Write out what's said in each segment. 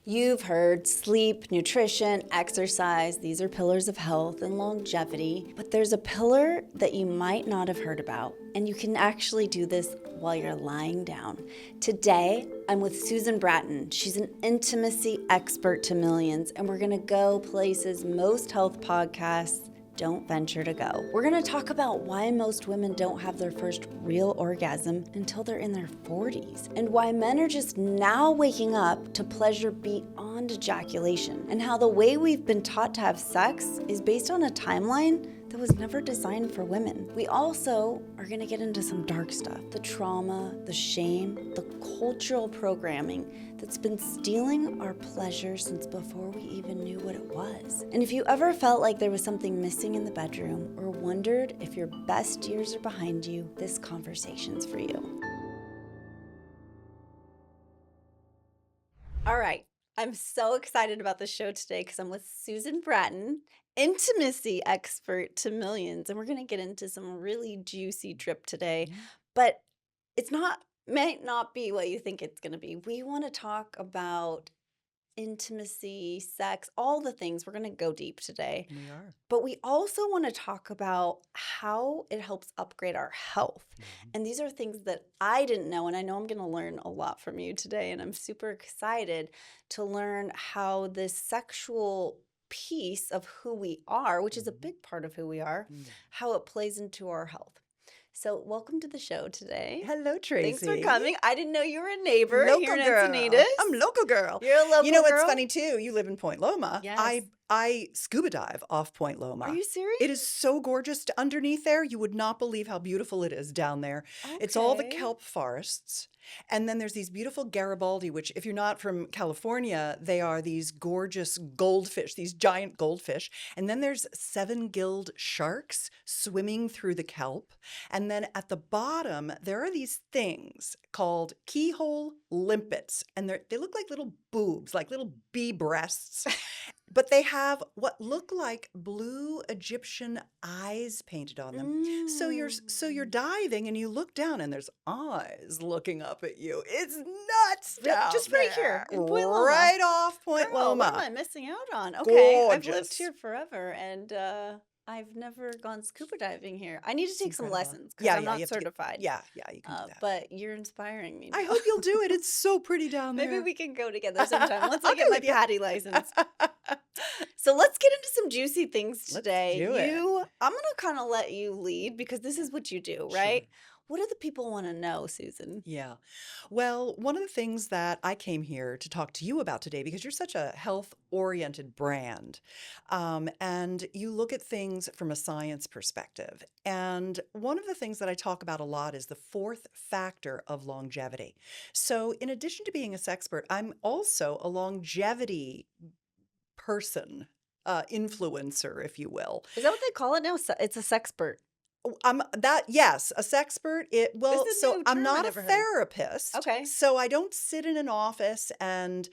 You've heard sleep, nutrition, exercise. These are pillars of health and longevity. But there's a pillar that you might not have heard about, and you can actually do this while you're lying down. Today, I'm with Susan Bratton. She's an intimacy expert to millions, and we're gonna go places most health podcasts don't venture to go. We're gonna talk about why most women don't have their first real orgasm until they're in their 40s, and why men are just now waking up to pleasure beyond ejaculation, and how the way we've been taught to have sex is based on a timeline that was never designed for women. We also are gonna get into some dark stuff, the trauma, the shame, the cultural programming that's been stealing our pleasure since before we even knew what it was. And if you ever felt like there was something missing in the bedroom or wondered if your best years are behind you, this conversation's for you. All right, I'm so excited about the show today because I'm with Susan Bratton, intimacy expert to millions, and we're going to get into some really juicy drip today. But it's might not be what you think it's going to be. We want to talk about intimacy, sex, all the things. We're going to go deep today. We are. But we also want to talk about how it helps upgrade our health. And these are things that I didn't know, and I know I'm going to learn a lot from you today, and I'm super excited to learn how this sexual piece of who we are, which is a big part of who we are, how it plays into our health. So welcome to the show today. Hello, Tracy. Thanks for coming. I didn't know you were a neighbor Local here in girl. Encinitas. I'm local girl. You're a local girl? You know what's funny too? You live in Point Loma. Yes. I scuba dive off Point Loma. Are you serious? It is so gorgeous underneath there. You would not believe how beautiful it is down there. It's all the Okay. kelp forests. And then there's these beautiful Garibaldi, which if you're not from California, they are these gorgeous goldfish, these giant goldfish. And then there's 7-gilled sharks swimming through the kelp. And then at the bottom, there are these things called keyhole limpets. And they look like little boobs, like little bee breasts. But they have what look like blue Egyptian eyes painted on them. So you're diving and you look down and there's eyes looking up at you. It's nuts down Just right there. here in Point Loma. Right off Point Girl, Loma. what am I missing out on? Okay, I've lived Gorgeous. here forever, and I've never gone scuba diving here. I need to take some incredible. lessons because Yeah, I'm yeah, not you have to get- certified. Yeah, you can do that. But you're inspiring me I now. hope you'll do it. It's so pretty down there. Maybe we can go together sometime once I I'll get go my with you. PADI license. So let's get into some juicy things today. do it. I'm gonna kind of let you lead because this is what you do, right? What do the people want to know, Susan? Yeah. Well, one of the things that I came here to talk to you about today, because you're such a health-oriented brand, and you look at things from a science perspective. And one of the things that I talk about a lot is the fourth factor of longevity. So in addition to being a sexpert, I'm also a longevity person, influencer, if you will. Is that what they call it now? It's a sexpert. Yes, a sexpert. This is a new I'm term not I a never heard. therapist. Okay. So I don't sit in an office and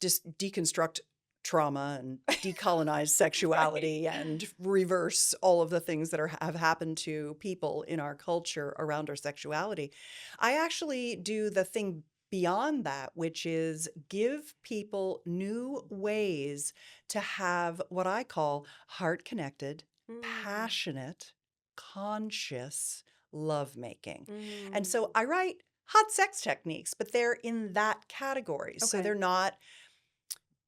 just deconstruct trauma and decolonize sexuality and reverse all of the things that have happened to people in our culture around our sexuality. I actually do the thing beyond that, which is give people new ways to have what I call heart-connected, passionate, conscious lovemaking. And so I write hot sex techniques, but they're in that category. So Okay. they're not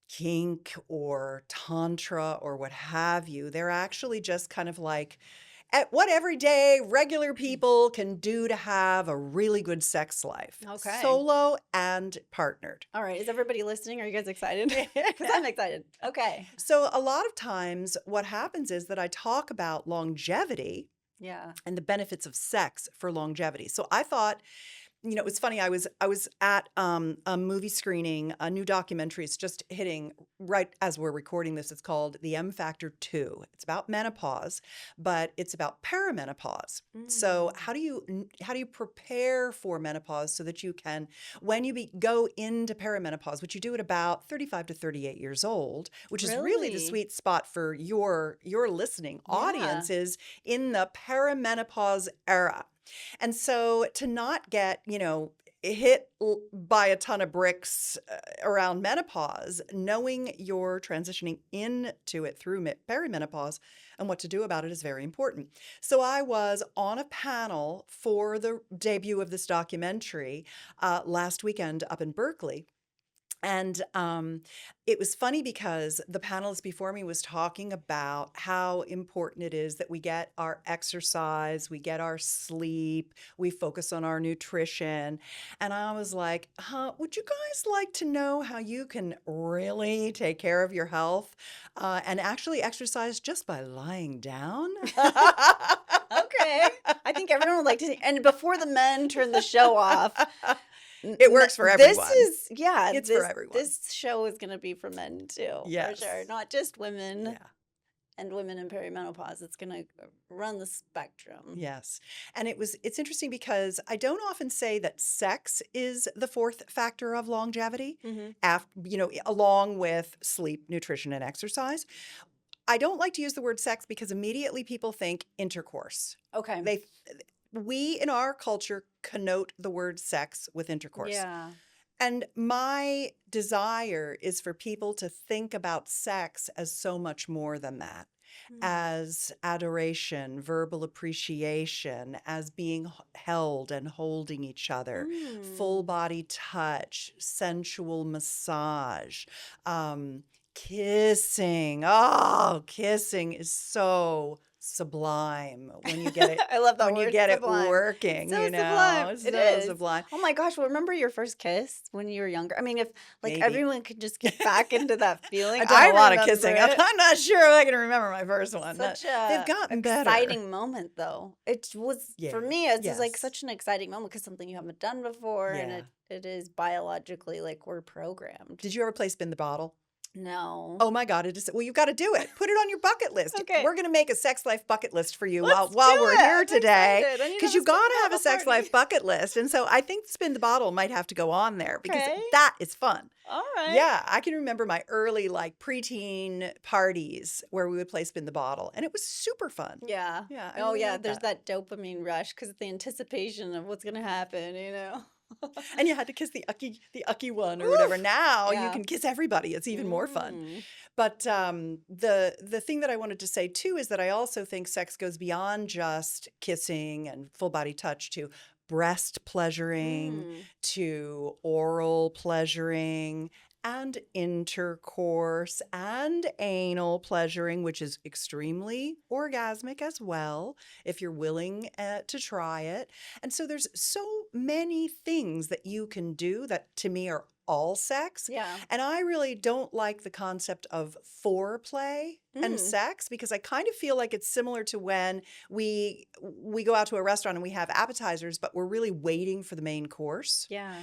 kink or tantra or what have you. They're actually just kind of like what everyday regular people can do to have a really good sex life. Okay. Solo and partnered. All right. Is everybody listening? Are you guys excited? Because I'm excited. Okay. So a lot of times what happens is that I talk about longevity Yeah. and the benefits of sex for longevity. So I thought, it was funny. I was at a movie screening. A new documentary is just hitting right as we're recording this. It's called The M Factor 2. It's about menopause, but it's about perimenopause. So how do you prepare for menopause so that you can, when you go into perimenopause, which you do at about 35 to 38 years old, which is really the Really? sweet spot for your listening audience, is in the perimenopause era. And so to not get, by a ton of bricks around menopause, knowing you're transitioning into it through perimenopause and what to do about it is very important. So I was on a panel for the debut of this documentary last weekend up in Berkeley. And it was funny because the panelist before me was talking about how important it is that we get our exercise, we get our sleep, we focus on our nutrition. And I was like, would you guys like to know how you can really take care of your health and actually exercise just by lying down? Okay. I think everyone would like to see. And before the men turn the show off, It works for everyone. It's for everyone. This show is going to be for men too, Yes. for sure. Not just women. Yeah. And women in perimenopause. It's going to run the spectrum. Yes. And it's interesting because I don't often say that sex is the fourth factor of longevity, along with sleep, nutrition, and exercise. I don't like to use the word sex because immediately people think intercourse. Okay. We in our culture connote the word sex with intercourse. Yeah. And my desire is for people to think about sex as so much more than that, as adoration, verbal appreciation, as being held and holding each other, full body touch, sensual massage, kissing. Oh, kissing is so sublime when you get it. I love that when word, you get sublime. it working. So you know, sublime. it's It so is. sublime. Oh my gosh! Well, remember your first kiss when you were younger? I mean, if Maybe. everyone could just get back into that feeling. I've done a lot of remember kissing. it. I'm not sure I can remember my first one. Such They've a gotten better. exciting moment, though. It was for me. It's just like Yes. such an exciting moment because something you haven't done before, and Yeah. it is biologically like we're programmed. Did you ever play spin the bottle? No. Oh my God, it is. Well, you've got to do it. Put it on your bucket list. Okay. We're going to make a sex life bucket list for you Let's while do we're it. here I'm today. excited. I need to Because have you've a got to spin have a bottle sex party. life bucket list. And so I think spin the bottle might have to go on there because Okay. that is fun. All right. Yeah, I can remember my early preteen parties where we would play spin the bottle, and it was super fun. Yeah. Yeah. I Oh really yeah. liked There's that. that dopamine rush because the anticipation of what's gonna happen. And you had to kiss the ucky one or whatever. Now you Yeah. can kiss everybody. It's even more fun. Mm. But the thing that I wanted to say too is that I also think sex goes beyond just kissing and full body touch to breast pleasuring, to oral pleasuring, and intercourse and anal pleasuring, which is extremely orgasmic as well, if you're willing to try it. And so there's so many things that you can do that to me are all sex. Yeah. And I really don't like the concept of foreplay and sex because I kind of feel like it's similar to when we go out to a restaurant and we have appetizers, but we're really waiting for the main course. Yeah.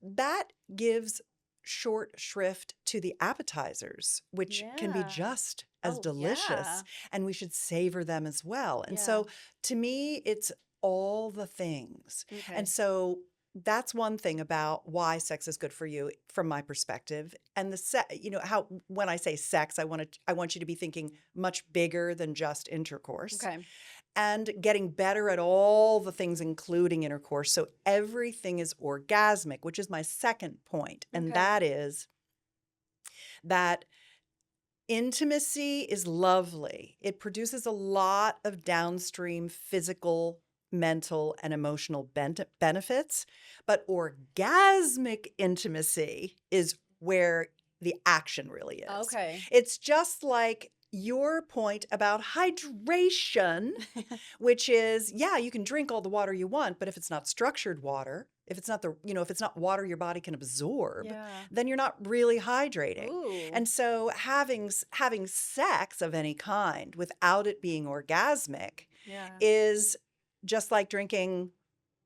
That gives short shrift to the appetizers, which can be Yeah. just as Oh, delicious, yeah. and we should savor them as well. And Yeah. so to me, it's all the things. Okay. And so that's one thing about why sex is good for you from my perspective. And how when I say sex, I want you to be thinking much bigger than just intercourse. Okay. And getting better at all the things, including intercourse. So everything is orgasmic, which is my second point. And Okay. that is that intimacy is lovely. It produces a lot of downstream physical, mental, and emotional benefits. But orgasmic intimacy is where the action really is. Okay. It's just like your point about hydration, which is, you can drink all the water you want, but if it's not structured water, if it's not if it's not water your body can absorb, Yeah. then you're not really hydrating. Ooh. And so having sex of any kind without it being orgasmic Yeah. is just like drinking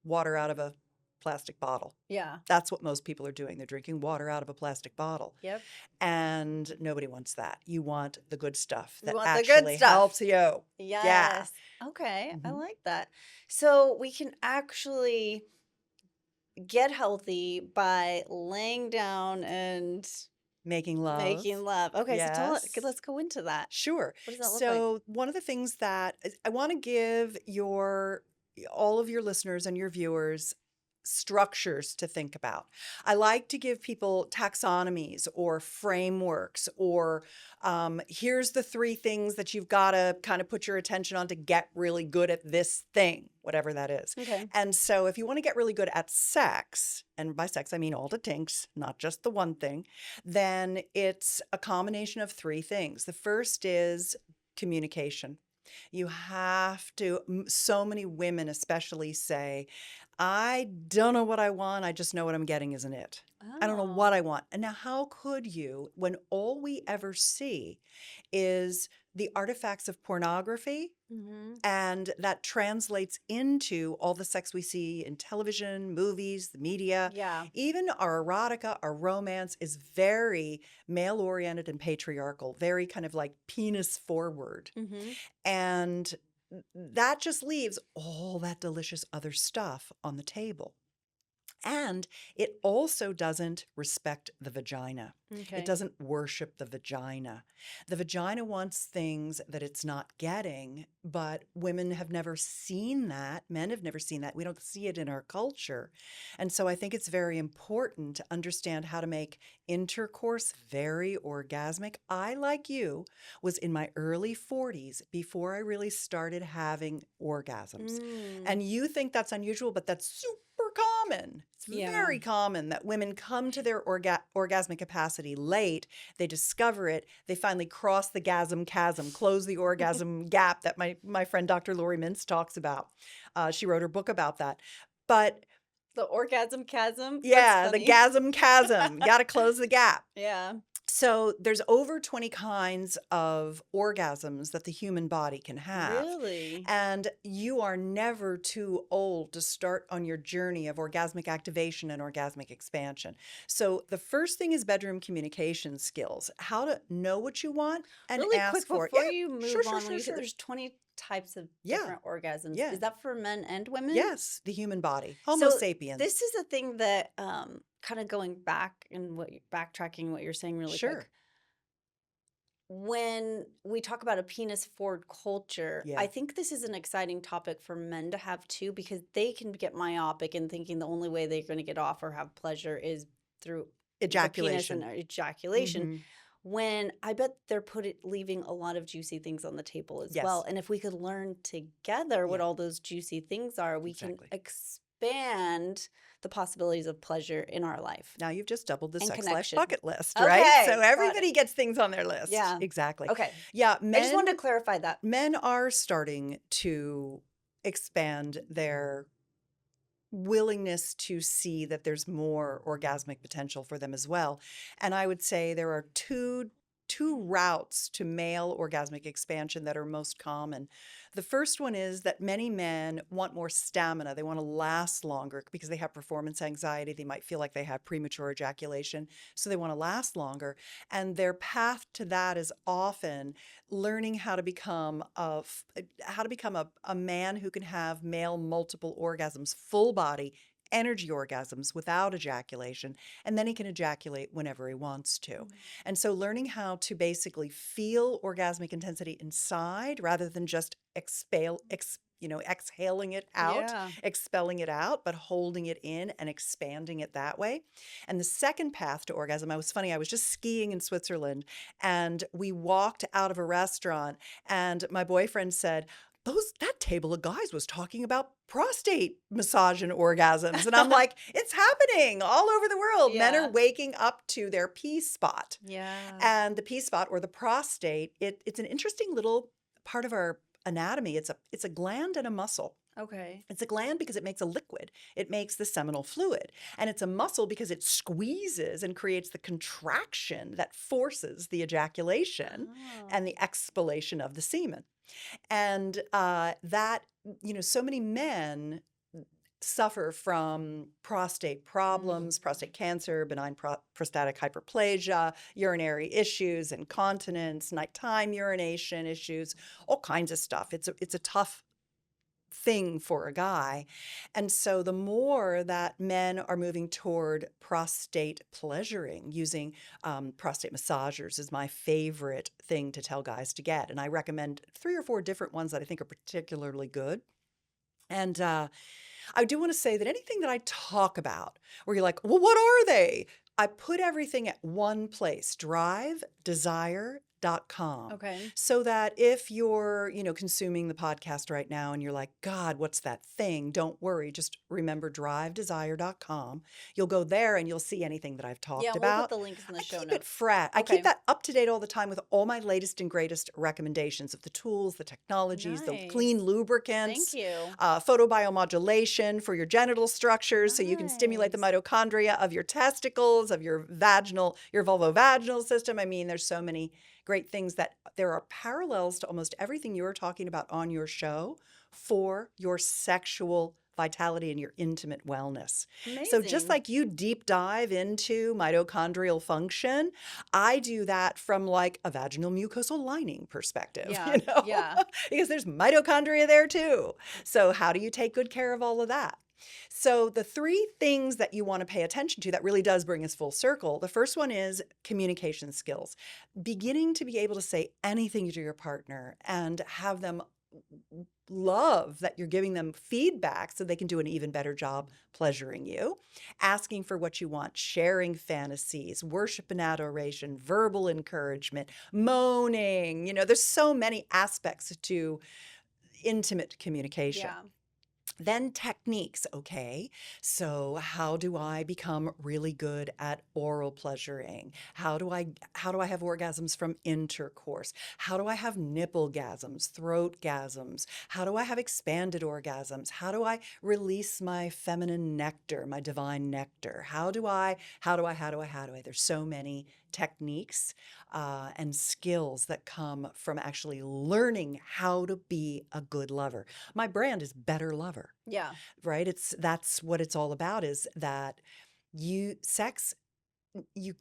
water out of a plastic bottle. Yeah. That's what most people are doing. They're drinking water out of a plastic bottle. Yep. And nobody wants that. You want the good stuff You that want the good actually stuff. helps you. Yes. Okay. I Mhm. like that. So we can actually get healthy by laying down and Making love. making love. Okay. So Yes. let's go into that. Sure. What does that look like? So one of the things that I want to give all of your listeners and your viewers structures to think about. I like to give people taxonomies or frameworks or here's the 3 things that you've got to kind of put your attention on to get really good at this thing, whatever that is. Okay. And so if you want to get really good at sex, and by sex I mean all the tinks, not just the one thing, then it's a combination of 3 things. The first is communication. You have to, so many women especially say, I don't know what I want. I just know what I'm getting isn't it. I don't know Oh. what I want. And now, how could you, when all we ever see is the artifacts of pornography, Mm-hmm. and that translates into all the sex we see in television, movies, the media. Yeah. Even our erotica, our romance is very male oriented and patriarchal, very kind of like penis forward. Mm-hmm. And that just leaves all that delicious other stuff on the table. And it also doesn't respect the vagina. Okay. It doesn't worship the vagina. The vagina wants things that it's not getting, but women have never seen that. Men have never seen that. We don't see it in our culture. And so I think it's very important to understand how to make intercourse very orgasmic. I, like you, was in my early 40s before I really started having orgasms. Mm. And you think that's unusual, but that's super common. It's Yeah. very common that women come to their orgasmic capacity late. They discover it. They finally cross the gasm chasm, close the orgasm gap that my friend Dr. Lori Mintz talks about. She wrote her book about that. But The orgasm chasm. yeah, That's the funny. gasm chasm, got to close the gap. Yeah. So there's over 20 kinds of orgasms that the human body can have. Really? And you are never too old to start on your journey of orgasmic activation and orgasmic expansion. So the first thing is bedroom communication skills, how to know what you want and Really ask quick for it. before Yeah, you move sure, on, sure, when you said sure. there's 20 types of Yeah. different orgasms. Yeah. Is that for men and women? Yes, the human body, Homo So sapiens. this is a thing that kind of going back and backtracking what you're saying really Sure. quick. When we talk about a penis forward culture, Yeah. I think this is an exciting topic for men to have too, because they can get myopic in thinking the only way they're going to get off or have pleasure is through Ejaculation. the penis and ejaculation. Mhm. When I bet they're leaving a lot of juicy things on the table as Yes. well. And if we could learn together what Yeah. all those juicy things are, we Exactly. can expand the possibilities of pleasure in our life. Now you've just doubled the And sex connection. life bucket list, Okay, right? So got everybody gets things on their list. Yeah. Exactly. Okay. Yeah, I just wanted to clarify that. men are starting to expand their willingness to see that there's more orgasmic potential for them as well. And I would say there are two routes to male orgasmic expansion that are most common. The first one is that many men want more stamina. They want to last longer because they have performance anxiety. They might feel like they have premature ejaculation, so they want to last longer. And their path to that is often learning how to become a man who can have male multiple orgasms, full body energy orgasms without ejaculation, and then he can ejaculate whenever he wants to. And so learning how to basically feel orgasmic intensity inside rather than just exhaling it out, Yeah. expelling it out, but holding it in and expanding it that way. And the second path to orgasm, I was just skiing in Switzerland, and we walked out of a restaurant, and my boyfriend said, that table of guys was talking about prostate massage and orgasms. And I'm like, it's happening all over the world. Men Yeah. are waking up to their P spot. Yeah. And the P spot, or the prostate, it's an interesting little part of our anatomy. It's a gland and a muscle. Okay. It's a gland because it makes a liquid. It makes the seminal fluid. And it's a muscle because it squeezes and creates the contraction that forces the ejaculation and the expellation of the semen. And so many men suffer from prostate problems, prostate cancer, benign prostatic hyperplasia, urinary issues, incontinence, nighttime urination issues, all kinds of stuff. It's a tough thing for a guy. And so the more that men are moving toward prostate pleasuring, using prostate massagers is my favorite thing to tell guys to get. And I recommend 3 or 4 different ones that I think are particularly good. And I do want to say that anything that I talk about where you're like, well, what are they? I put everything at one place, drivedesire.com, Okay. so that if you're, consuming the podcast right now and you're like, God, what's that thing? Don't worry. Just remember drivedesire.com. You'll go there and you'll see anything that I've Yeah, talked and we'll put about. the links in the I show keep it notes. fresh. I keep Okay. that up to date all the time with all my latest and greatest recommendations of the tools, the technologies, the clean Nice. lubricants, Thank you. photobiomodulation for your genital structures so you can stimulate the Nice. mitochondria of your testicles, of your vulvovaginal system. I mean, there's so many great things that there are parallels to almost everything you're talking about on your show for your sexual vitality and your intimate wellness. So just Amazing. like you deep dive into mitochondrial function, I do that from like a vaginal mucosal lining perspective, Yeah. Yeah. because there's mitochondria there too. So how do you take good care of all of that? So the three things that you want to pay attention to that really does bring us full circle. The first one is communication skills. Beginning to be able to say anything to your partner and have them love that you're giving them feedback so they can do an even better job pleasuring you, asking for what you want, sharing fantasies, worship and adoration, verbal encouragement, moaning. There's so many aspects to intimate communication. Yeah. Then techniques, okay? So how do I become really good at oral pleasuring? How do I have orgasms from intercourse? How do I have nipple-gasms, throat-gasms? How do I have expanded orgasms? How do I release my feminine nectar, my divine nectar? How do I? There's so many techniques and skills that come from actually learning how to be a good lover. My brand is Better Lover, Yeah. right? That's what it's all about, is that you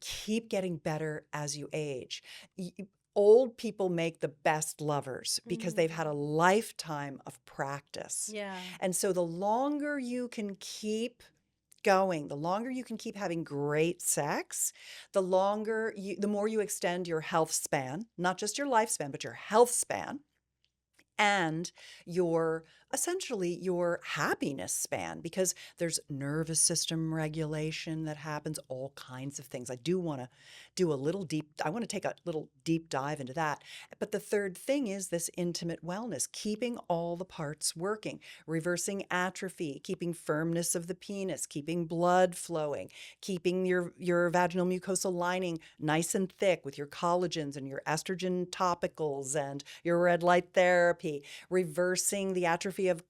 keep getting better as you age. Old people make the best lovers because they've had a lifetime of practice. Yeah. And so the longer you can keep going, the longer you can keep having great sex, the more you extend your health span, not just your lifespan, but your health span, and essentially your happiness span, because there's nervous system regulation that happens, all kinds of things. I want to take a little deep dive into that. But the third thing is this intimate wellness, keeping all the parts working, reversing atrophy, keeping firmness of the penis, keeping blood flowing, keeping your vaginal mucosal lining nice and thick with your collagens and your estrogen topicals and your red light therapy, reversing the atrophy of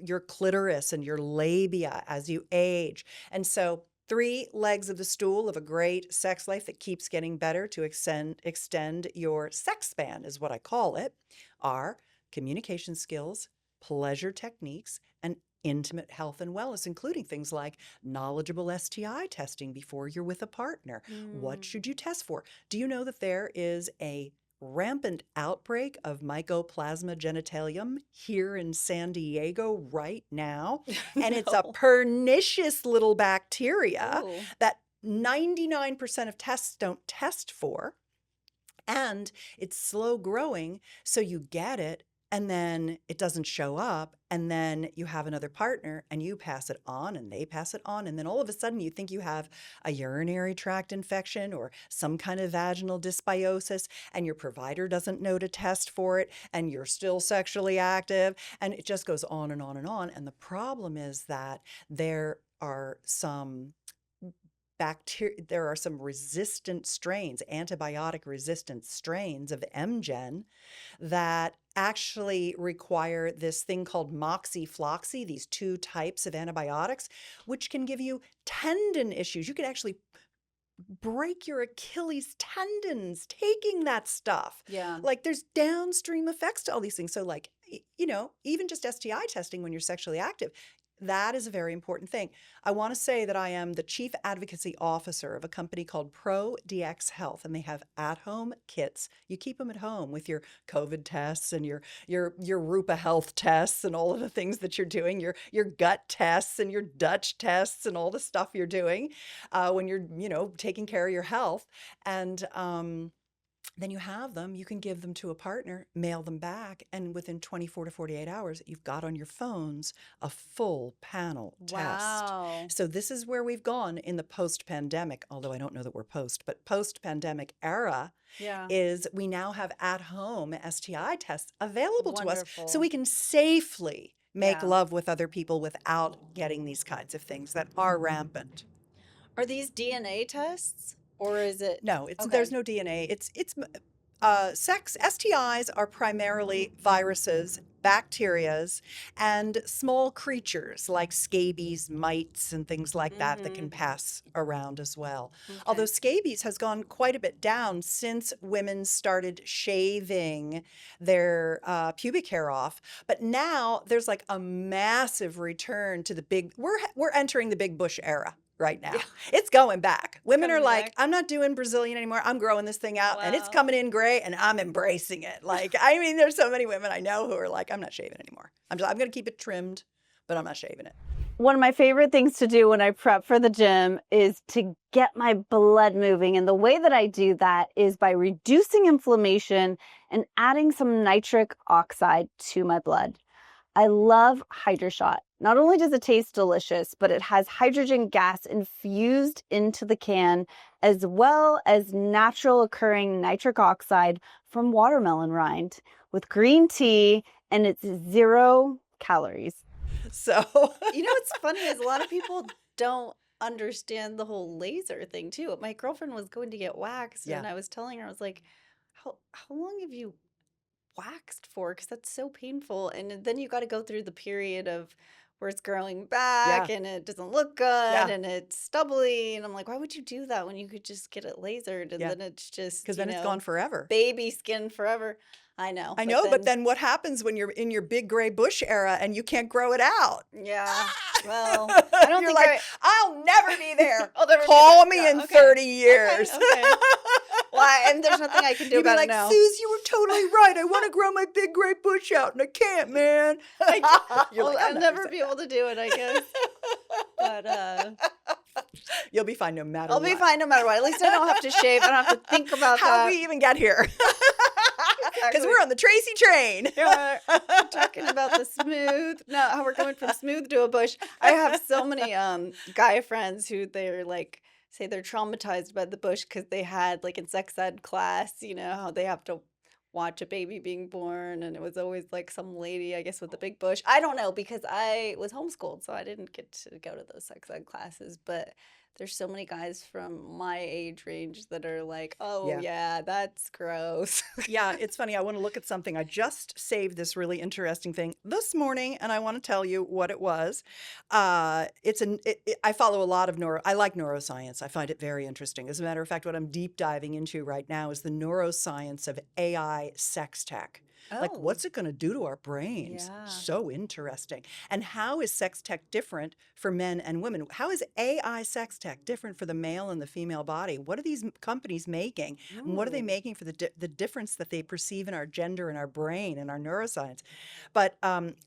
your clitoris and your labia as you age. And so 3 legs of the stool of a great sex life that keeps getting better to extend your sex span, is what I call it, are communication skills, pleasure techniques, and intimate health and wellness, including things like knowledgeable STI testing before you're with a partner. What should you test for? Do you know that there is a rampant outbreak of Mycoplasma genitalium here in San Diego right now? And it's a No. pernicious little bacteria Ooh. that 99% of tests don't test for. And it's slow growing, so you get it and then it doesn't show up, and then you have another partner and you pass it on and they pass it on, and then all of a sudden you think you have a urinary tract infection or some kind of vaginal dysbiosis, and your provider doesn't know to test for it, and you're still sexually active, and it just goes on and on and on. And the problem is that there are some resistant strains, antibiotic resistant strains of MGen, that actually require this thing called moxifloxy, these 2 types of antibiotics, which can give you tendon issues. You could actually break your Achilles tendons taking that stuff. Yeah. Like, there's downstream effects to all these things. So like, even just STI testing when you're sexually active, that is a very important thing. I want to say that I am the chief advocacy officer of a company called ProDX Health, and they have at-home kits. You keep them at home with your COVID tests and your Rupa health tests and all of the things that you're doing, your gut tests and your Dutch tests and all the stuff you're doing when you're taking care of your health. And Then you have them, you can give them to a partner, mail them back, and within 24 to 48 hours, you've got on your phones a full panel test. Wow. So this is where we've gone in the post-pandemic, although I don't know that we're post, but post-pandemic era Yeah. is we now have at-home STI tests available to us so Wonderful. we can safely make Yeah. love with other people without getting these kinds of things that are rampant. Are these DNA tests or is it? No, Okay. there's no DNA. It's sex STIs are primarily viruses, bacterias, and small creatures like scabies, mites, and things like that can pass around as well. Although Okay. scabies has gone quite a bit down since women started shaving their pubic hair off, but now there's like a massive return to the big. We're entering the big bush era right now. Yeah. It's going back. Women are Coming like, back. I'm not doing Brazilian anymore. I'm growing this thing out and it's Wow. coming in gray and I'm embracing it. Like, I mean, there's so many women I know who are like, I'm not shaving anymore. I'm going to keep it trimmed, but I'm not shaving it. One of my favorite things to do when I prep for the gym is to get my blood moving. And the way that I do that is by reducing inflammation and adding some nitric oxide to my blood. I love HydroShot. Not only does it taste delicious, but it has hydrogen gas infused into the can, as well as natural occurring nitric oxide from watermelon rind with green tea, and it's 0 calories. So, You know what's funny is a lot of people don't understand the whole laser thing too. My girlfriend was going to get waxed, Yeah. and I was telling her, I was like, how long have you waxed for? Because that's so painful. And then you got to go through the period of where it's growing back Yeah. and it doesn't look good Yeah. and it's stubbly. And I'm like, why would you do that when you could just get it lasered? And Yeah. then it's just, because then it's gone forever. baby skin forever. I know. I know, but then what happens when you're in your big gray bush era and you can't grow it out? Yeah. Well, I don't You're think like, I'll never be there. I'll never be Call there. me Yeah, in okay. 30 years. Okay. Well, and there's nothing I can do You'd be about like, it now. Suze, you were totally right. I want to grow my big gray bush out, and I can't, man. You're Well, like, I'll I'm never not be able to do it, I guess. But You'll be fine no matter I'll what. be fine no matter what. At least I don't have to shave. I don't have to think about How that. we even get here? Because Exactly. we're on the Tracy train. Yeah, we're talking about the smooth. No, how we're going from smooth to a bush. I have so many guy friends who they're like say they're traumatized by the bush because they had like in sex ed class, how they have to watch a baby being born, and it was always like some lady, I guess, with a big bush. I don't know because I was homeschooled, so I didn't get to go to those sex ed classes, but there's so many guys from my age range that are like, oh, Yeah. yeah, that's gross. Yeah, it's funny. I want to look at something. I just saved this really interesting thing this morning, and I want to tell you what it was. I follow a lot of I like neuroscience. I find it very interesting. As a matter of fact, what I'm deep diving into right now is the neuroscience of AI sex tech. Like, Oh. what's it going to do to our brains? Yeah. So interesting. And how is sex tech different for men and women? How is AI sex tech different for the male and the female body? What are these companies making? And what are they Ooh. making for the difference that they perceive in our gender and our brain and our neuroscience? But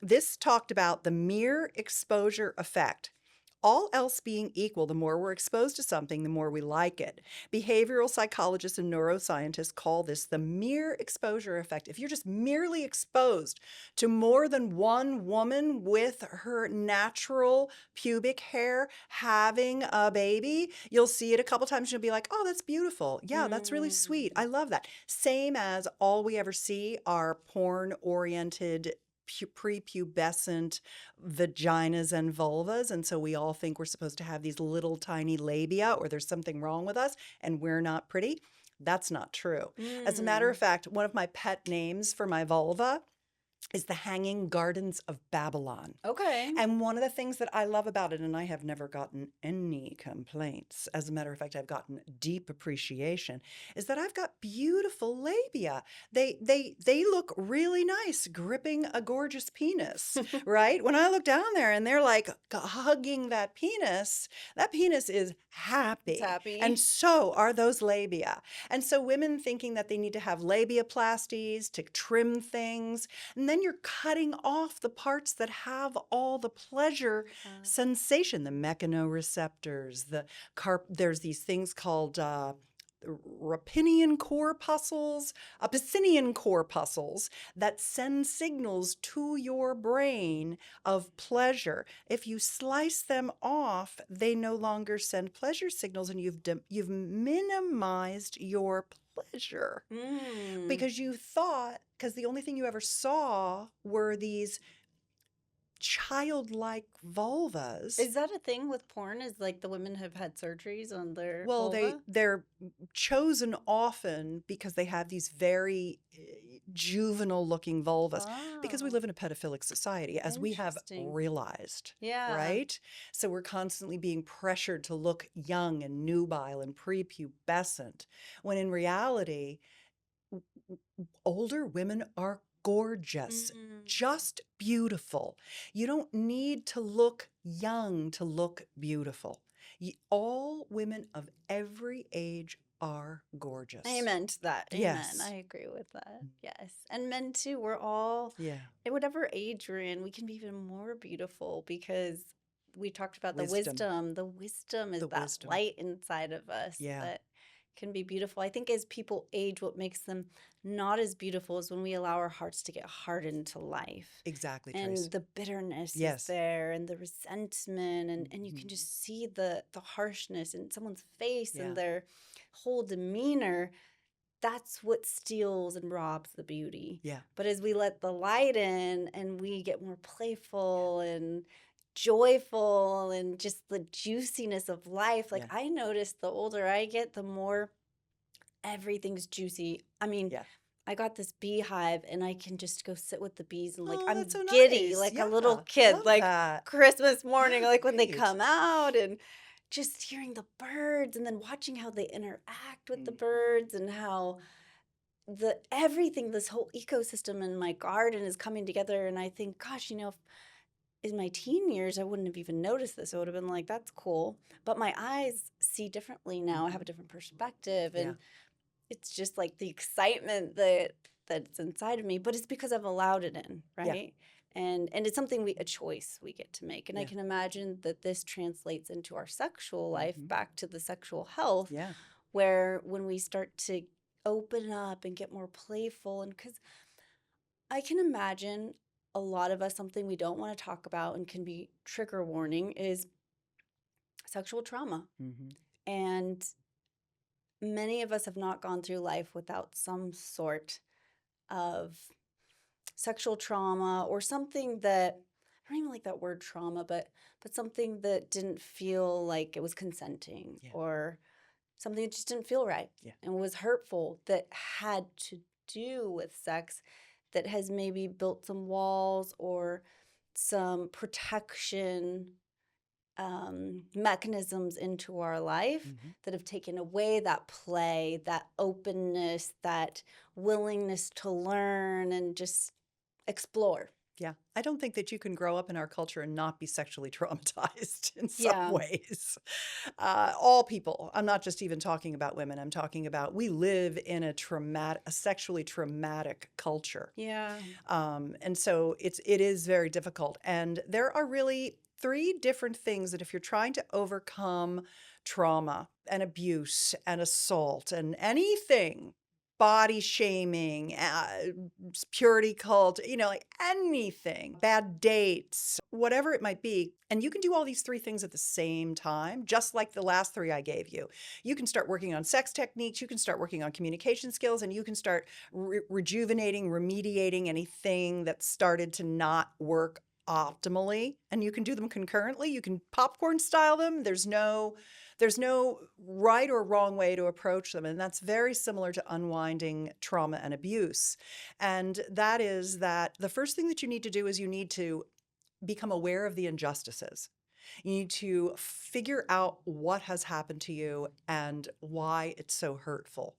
this talked about the mere exposure effect. All else being equal, the more we're exposed to something, the more we like it. Behavioral psychologists and neuroscientists call this the mere exposure effect. If you're just merely exposed to more than one woman with her natural pubic hair having a baby, you'll see it a couple times and you'll be like, oh, that's beautiful. Yeah, that's really sweet. I love that. Same as all we ever see are porn-oriented prepubescent vaginas and vulvas. And so we all think we're supposed to have these little tiny labia or there's something wrong with us and we're not pretty. That's not true. As a matter of fact, one of my pet names for my vulva is the Hanging Gardens of Babylon. Okay. And one of the things that I love about it, and I have never gotten any complaints, as a matter of fact, I've gotten deep appreciation, is that I've got beautiful labia. They look really nice gripping a gorgeous penis, right? When I look down there and they're like hugging that penis is happy. It's happy. And so are those labia. And so women thinking that they need to have labiaplasties to trim things, and then you're cutting off the parts that have all the pleasure sensation, the mechanoreceptors, there's these things called rapinian corpuscles that send signals to your brain of pleasure. If you slice them off, they no longer send pleasure signals, and you've minimized your pleasure because because the only thing you ever saw were these childlike vulvas. Is that a thing with porn? Is like the women have had surgeries on their Well, vulva? they're chosen often because they have these very juvenile looking vulvas because we Oh, live in a pedophilic society, as we have interesting. realized, Yeah. right? So we're constantly being pressured to look young and nubile and prepubescent, when in reality, older women are gorgeous, just beautiful. You don't need to look young to look beautiful. All women of every age are gorgeous. Amen to that. Amen. Yes. I agree with that. Yes. And men too, we're all, Yeah. at whatever age we're in, we can be even more beautiful because we talked about the Wisdom. wisdom. The wisdom is The that wisdom. light inside of us Yeah. that can be beautiful. I think as people age, what makes them not as beautiful is when we allow our hearts to get hardened to life. Exactly, And Trace. the bitterness Yes. is there, and the resentment, and you can just see the harshness in someone's face Yeah. and their whole demeanor. That's what steals and robs the beauty. Yeah. But as we let the light in and we get more playful and joyful and just the juiciness of life, like Yeah. I notice the older I get, the more everything's juicy. I mean, Yeah. I got this beehive and I can just go sit with the bees and like Oh, I'm that's so giddy nice. like Yeah. a little kid, Love like that. Christmas morning, Yeah, like when they great. come out and just hearing the birds and then watching how they interact with the birds and how this whole ecosystem in my garden is coming together. And I think, gosh, if in my teen years, I wouldn't have even noticed this. I would have been like, that's cool. But my eyes see differently now. I have a different perspective. And it's just like the excitement that's inside of me. But it's because I've allowed it in, right? And it's something a choice we get to make. And I can imagine that this translates into our sexual life, back to the sexual health, where when we start to open up and get more playful, and because I can imagine a lot of us, something we don't want to talk about and can be trigger warning is sexual trauma. And many of us have not gone through life without some sort of sexual trauma or something that, I don't even like that word trauma, but something that didn't feel like it was consenting or something that just didn't feel right and was hurtful that had to do with sex, that has maybe built some walls or some protection mechanisms into our life that have taken away that play, that openness, that willingness to learn and just explore. Yeah. I don't think that you can grow up in our culture and not be sexually traumatized in some ways. All people. I'm not just even talking about women. I'm talking about, we live in a sexually traumatic culture. Yeah. And so it is very difficult. And there are really 3 different things that if you're trying to overcome trauma and abuse and assault and anything, body shaming, purity cult, like anything, bad dates, whatever it might be. And you can do all these 3 things at the same time, just like the last 3 I gave you. You can start working on sex techniques, you can start working on communication skills, and you can start rejuvenating, remediating anything that started to not work optimally. And you can do them concurrently. You can popcorn style them. There's no right or wrong way to approach them. And that's very similar to unwinding trauma and abuse. And that is that the first thing that you need to do is you need to become aware of the injustices. You need to figure out what has happened to you and why it's so hurtful.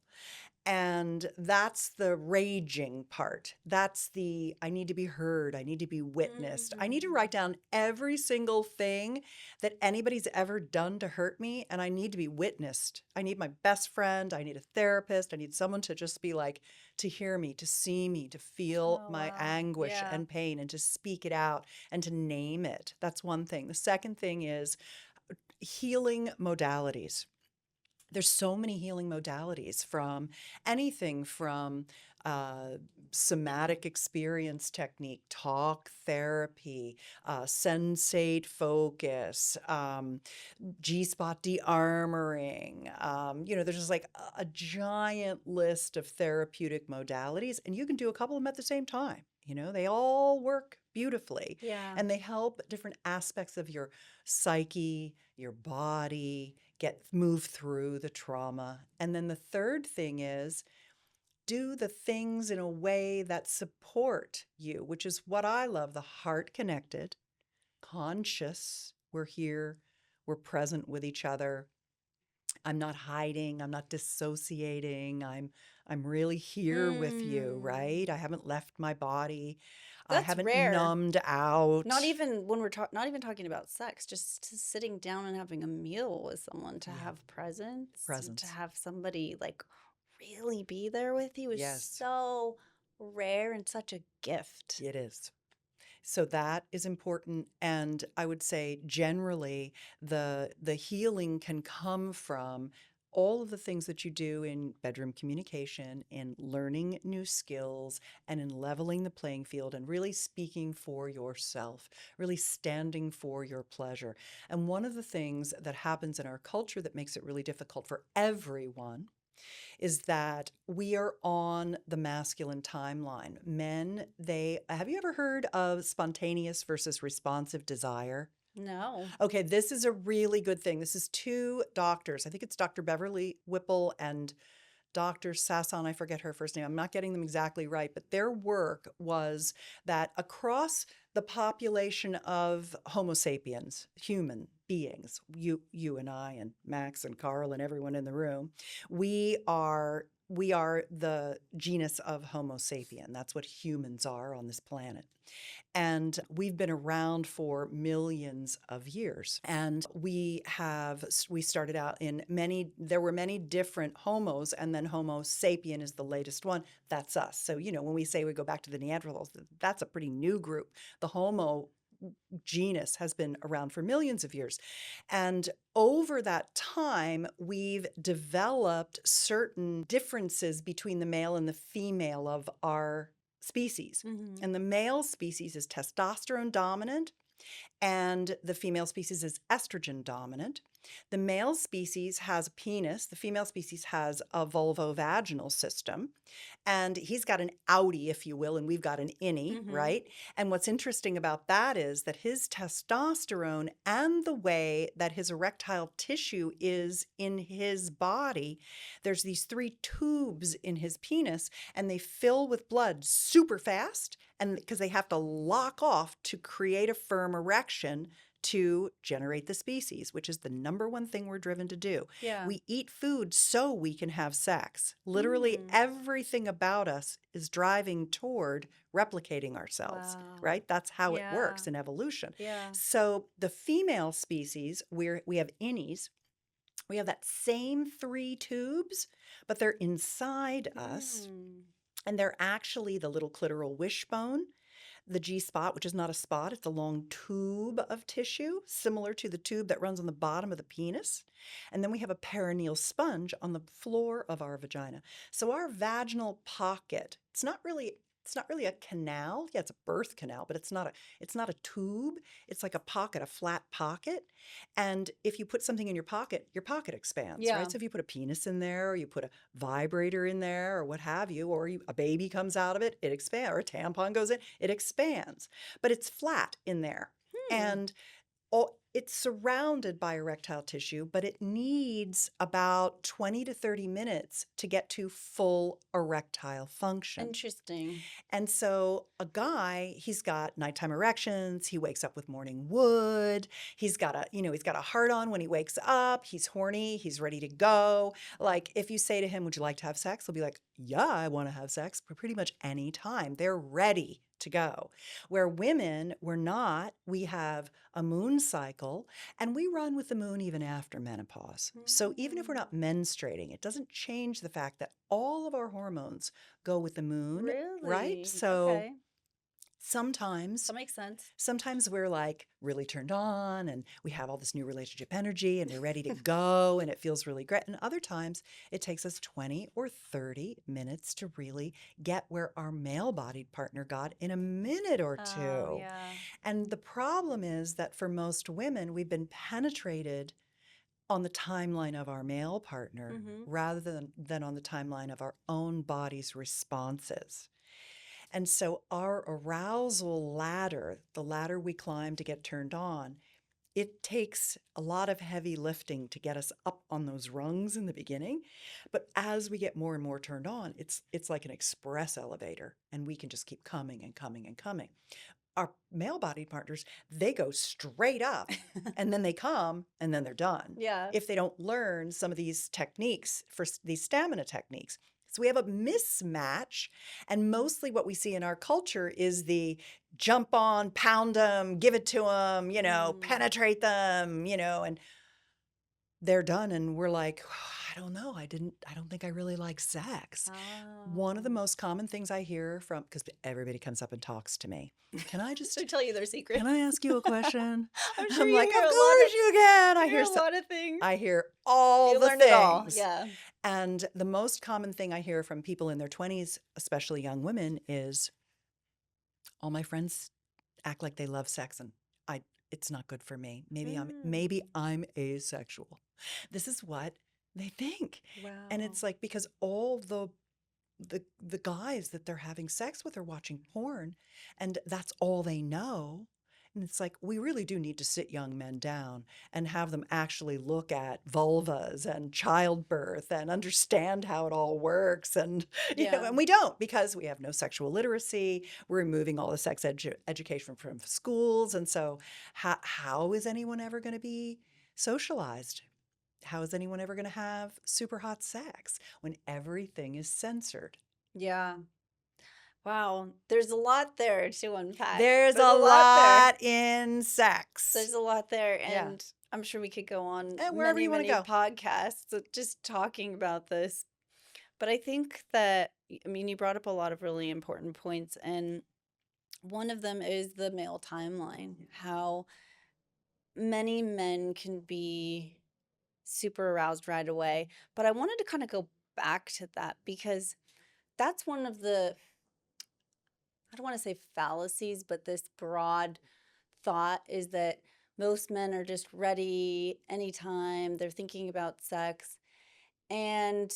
And that's the raging part. That's the, I need to be heard. I need to be witnessed. I need to write down every single thing that anybody's ever done to hurt me, and I need to be witnessed. I need my best friend. I need a therapist. I need someone to just be like, to hear me, to see me, to feel my anguish and pain, and to speak it out and to name it. That's one thing. The second thing is healing modalities. There's so many healing modalities, from anything from somatic experience technique, talk therapy, sensate focus, G-spot de-armoring. There's just like a giant list of therapeutic modalities, and you can do a couple of them at the same time. They all work beautifully, Yeah. and they help different aspects of your psyche, your body, move through the trauma. And then the third thing is do the things in a way that support you, which is what I love: the heart connected, conscious. We're here, we're present with each other. I'm not hiding, I'm not dissociating. I'm really here with you, right? I haven't left my body. I That's haven't rare. numbed out. Not even when we're not even talking about sex, just sitting down and having a meal with someone, to have presence, to have somebody like really be there with you is Yes. so rare and such a gift. It is. So that is important. And I would say generally the healing can come from all of the things that you do in bedroom communication, in learning new skills, and in leveling the playing field and really speaking for yourself, really standing for your pleasure. And one of the things that happens in our culture that makes it really difficult for everyone is that we are on the masculine timeline. Men, have you ever heard of spontaneous versus responsive desire? No. Okay, this is a really good thing. This is two doctors. I think it's Dr. Beverly Whipple and Dr. Sasson, I forget her first name. I'm not getting them exactly right, but their work was that across the population of Homo sapiens, human beings, you and I and Max and Carl and everyone in the room, we are the genus of Homo sapien. That's what humans are on this planet. And we've been around for millions of years. And we started out there were many different homos, and then Homo sapien is the latest one. That's us. So, when we say we go back to the Neanderthals, that's a pretty new group. The Homo genus has been around for millions of years. And over that time, we've developed certain differences between the male and the female of our species. Mm-hmm. And the male species is testosterone dominant, and the female species is estrogen dominant. The male species has a penis. The female species has a vulvovaginal system. And he's got an outie, if you will, and we've got an innie, right? And what's interesting about that is that his testosterone and the way that his erectile tissue is in his body, there's these 3 tubes in his penis, and they fill with blood super fast, and because they have to lock off to create a firm erection to generate the species, which is the number one thing we're driven to do. Yeah. We eat food so we can have sex. Literally everything about us is driving toward replicating ourselves, right? That's how it works in evolution. Yeah. So the female species, we have innies. We have that same 3 tubes, but they're inside us. And they're actually the little clitoral wishbone, the G-spot, which is not a spot, it's a long tube of tissue, similar to the tube that runs on the bottom of the penis. And then we have a perineal sponge on the floor of our vagina. So our vaginal pocket, it's not really a canal. Yeah, it's a birth canal, but it's not a tube. It's like a pocket, a flat pocket. And if you put something in your pocket expands, right? So if you put a penis in there, or you put a vibrator in there, or what have you, or a baby comes out of it, it expands, or a tampon goes in, it expands. But it's flat in there. And it's surrounded by erectile tissue, but it needs about 20 to 30 minutes to get to full erectile function. Interesting. And so a guy, he's got nighttime erections, he wakes up with morning wood, he's got a heart on when he wakes up, he's horny, he's ready to go. Like if you say to him, would you like to have sex? He'll be like, yeah, I want to have sex pretty much any time. They're ready to go. Where women, we're not. We have a moon cycle, and we run with the moon even after menopause. So even if we're not menstruating, it doesn't change the fact that all of our hormones go with the moon, Really? right? So Sometimes. That makes sense. Sometimes we're like really turned on and we have all this new relationship energy and we're ready to go and it feels really great. And other times it takes us 20 or 30 minutes to really get where our male bodied partner got in a minute or two. Oh, yeah. And the problem is that for most women, we've been penetrated on the timeline of our male partner rather than on the timeline of our own body's responses. And so our arousal ladder, the ladder we climb to get turned on, it takes a lot of heavy lifting to get us up on those rungs in the beginning. But as we get more and more turned on, it's like an express elevator and we can just keep coming and coming and coming. Our male-bodied partners, they go straight up and then they come and then they're done. Yeah. If they don't learn some of these techniques, for these stamina techniques. So we have a mismatch, and mostly what we see in our culture is the jump on, pound them, give it to them, penetrate them, and they're done and we're like, I don't know, I don't think I really like sex. One of the most common things I hear from, because everybody comes up and talks to me, can I just They tell you their secret. can I ask you a question? I'm sure you like, hear of a lot course of- you can. I You hear hear a lot of things. I hear all You the learned things. it all. Yeah. And the most common thing I hear from people in their 20s, especially young women, is all my friends act like they love sex and it's not good for me. Maybe I'm asexual. This is what they think. Wow. And it's like, because all the guys that they're having sex with are watching porn and that's all they know. And it's like, we really do need to sit young men down and have them actually look at vulvas and childbirth and understand how it all works. And, and we don't, because we have no sexual literacy. We're removing all the sex education from schools. And so how is anyone ever going to be socialized? How is anyone ever going to have super hot sex when everything is censored? Yeah. Wow. There's a lot there to unpack. There's a lot in sex. There's a lot there. Yeah. And I'm sure we could go on wherever many, you wanna many go. podcasts just talking about this. But I think that, you brought up a lot of really important points. And one of them is the male timeline, how many men can be super aroused right away. But I wanted to kind of go back to that because that's one of the, I don't want to say fallacies, but this broad thought is that most men are just ready anytime they're thinking about sex. And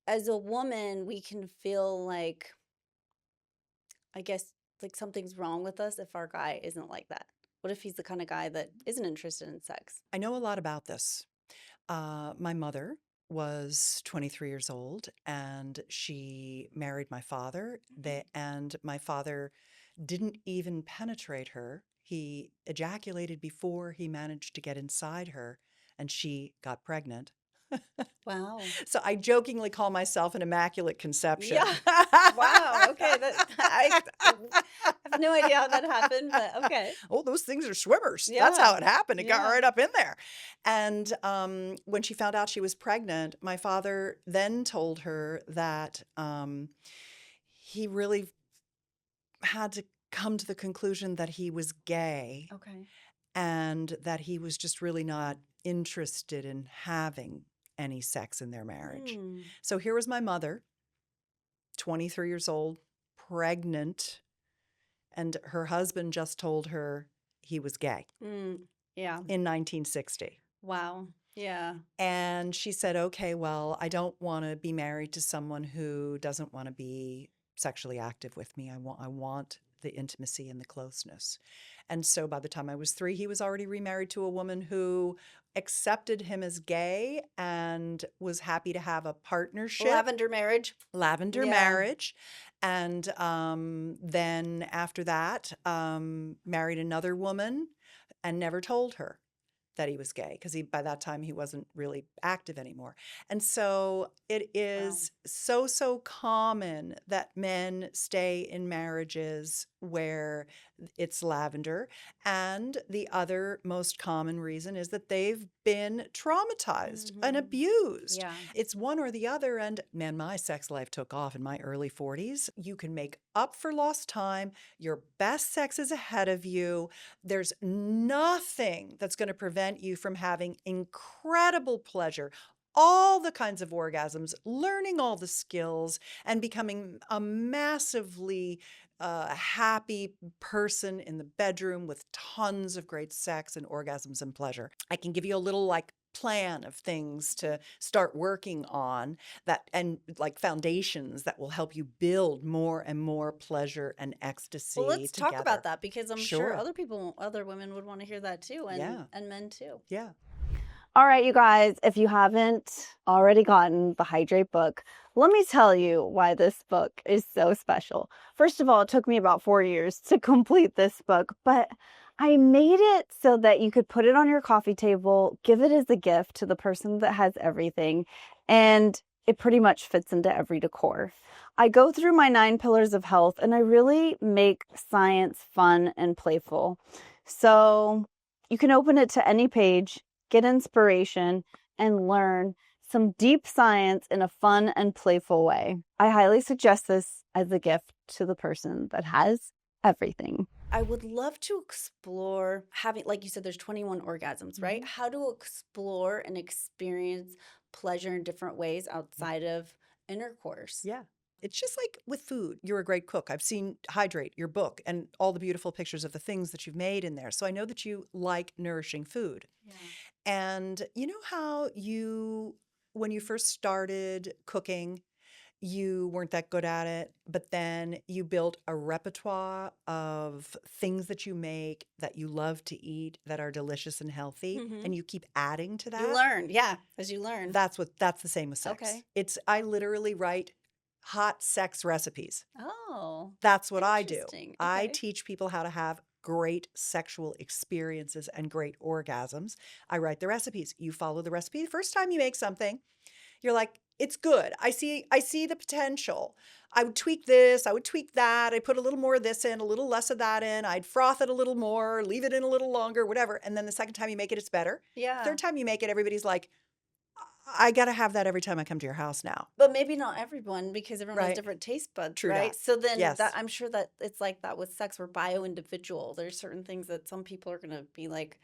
as a woman, we can feel like, I guess, like something's wrong with us if our guy isn't like that. What if he's the kind of guy that isn't interested in sex? I know a lot about this. My mother was 23 years old and she married my father. And my father didn't even penetrate her. He ejaculated before he managed to get inside her and she got pregnant. Wow. So I jokingly call myself an immaculate conception. Yeah. Wow. Okay. I have no idea how that happened, but okay. Oh, those things are swimmers. That's how it happened. It got Yeah. right up in there. And when she found out she was pregnant, my father then told her that he really had to come to the conclusion that he was gay Okay. and that he was just really not interested in having any sex in their marriage. So here was my mother, 23 years old, pregnant, and her husband just told her he was gay Yeah. in 1960. Wow. Yeah. And she said, okay, well, I don't want to be married to someone who doesn't want to be sexually active with me. I want the intimacy and the closeness. And so by the time I was 3, he was already remarried to a woman who accepted him as gay and was happy to have a partnership. Lavender marriage. Lavender Yeah. marriage. And then after that, married another woman and never told her that he was gay because by that time he wasn't really active anymore. And so it is so common that men stay in marriages where it's lavender. And the other most common reason is that they've been traumatized and abused. Yeah. It's one or the other. And man, my sex life took off in my early 40s. You can make up for lost time. Your best sex is ahead of you. There's nothing that's going to prevent you from having incredible pleasure, all the kinds of orgasms, learning all the skills, and becoming a massively happy person in the bedroom with tons of great sex and orgasms and pleasure. I can give you a little plan of things to start working on, that, and foundations that will help you build more and more pleasure and ecstasy Well, let's talk together. about that, because I'm sure Sure. other women would want to hear that too, and men too. Yeah. All right, you guys, if you haven't already gotten the Hydrate book, let me tell you why this book is so special. First of all, it took me about 4 years to complete this book, but I made it so that you could put it on your coffee table, give it as a gift to the person that has everything, and it pretty much fits into every decor. I go through my 9 pillars of health, and I really make science fun and playful. So you can open it to any page, get inspiration, and learn some deep science in a fun and playful way. I highly suggest this as a gift to the person that has everything. I would love to explore having, like you said, there's 21 orgasms, right? How to explore and experience pleasure in different ways outside of intercourse. Yeah. It's just like with food. You're a great cook. I've seen Hydrate, your book, and all the beautiful pictures of the things that you've made in there. So I know that you like nourishing food. Yeah. And you know how when you first started cooking, you weren't that good at it, but then you built a repertoire of things that you make that you love to eat, that are delicious and healthy, and you keep adding to that. You learn, yeah, as you learn. That's the same with sex. Okay. I literally write hot sex recipes. Oh, That's what I do. interesting. I Okay. teach people how to have great sexual experiences and great orgasms. I write the recipes. You follow the recipe. The first time you make something, you're like, it's good. I see the potential. I would tweak this, I would tweak that. I put a little more of this in, a little less of that in. I'd froth it a little more, leave it in a little longer, whatever. And then the second time you make it, it's better. Yeah. Third time you make it, everybody's like, I got to have that every time I come to your house now. But maybe not everyone, because everyone has Right. different taste buds, True right? that. So then Yes. I'm sure that it's like that with sex. We're bio-individual. There's certain things that some people are going to be like,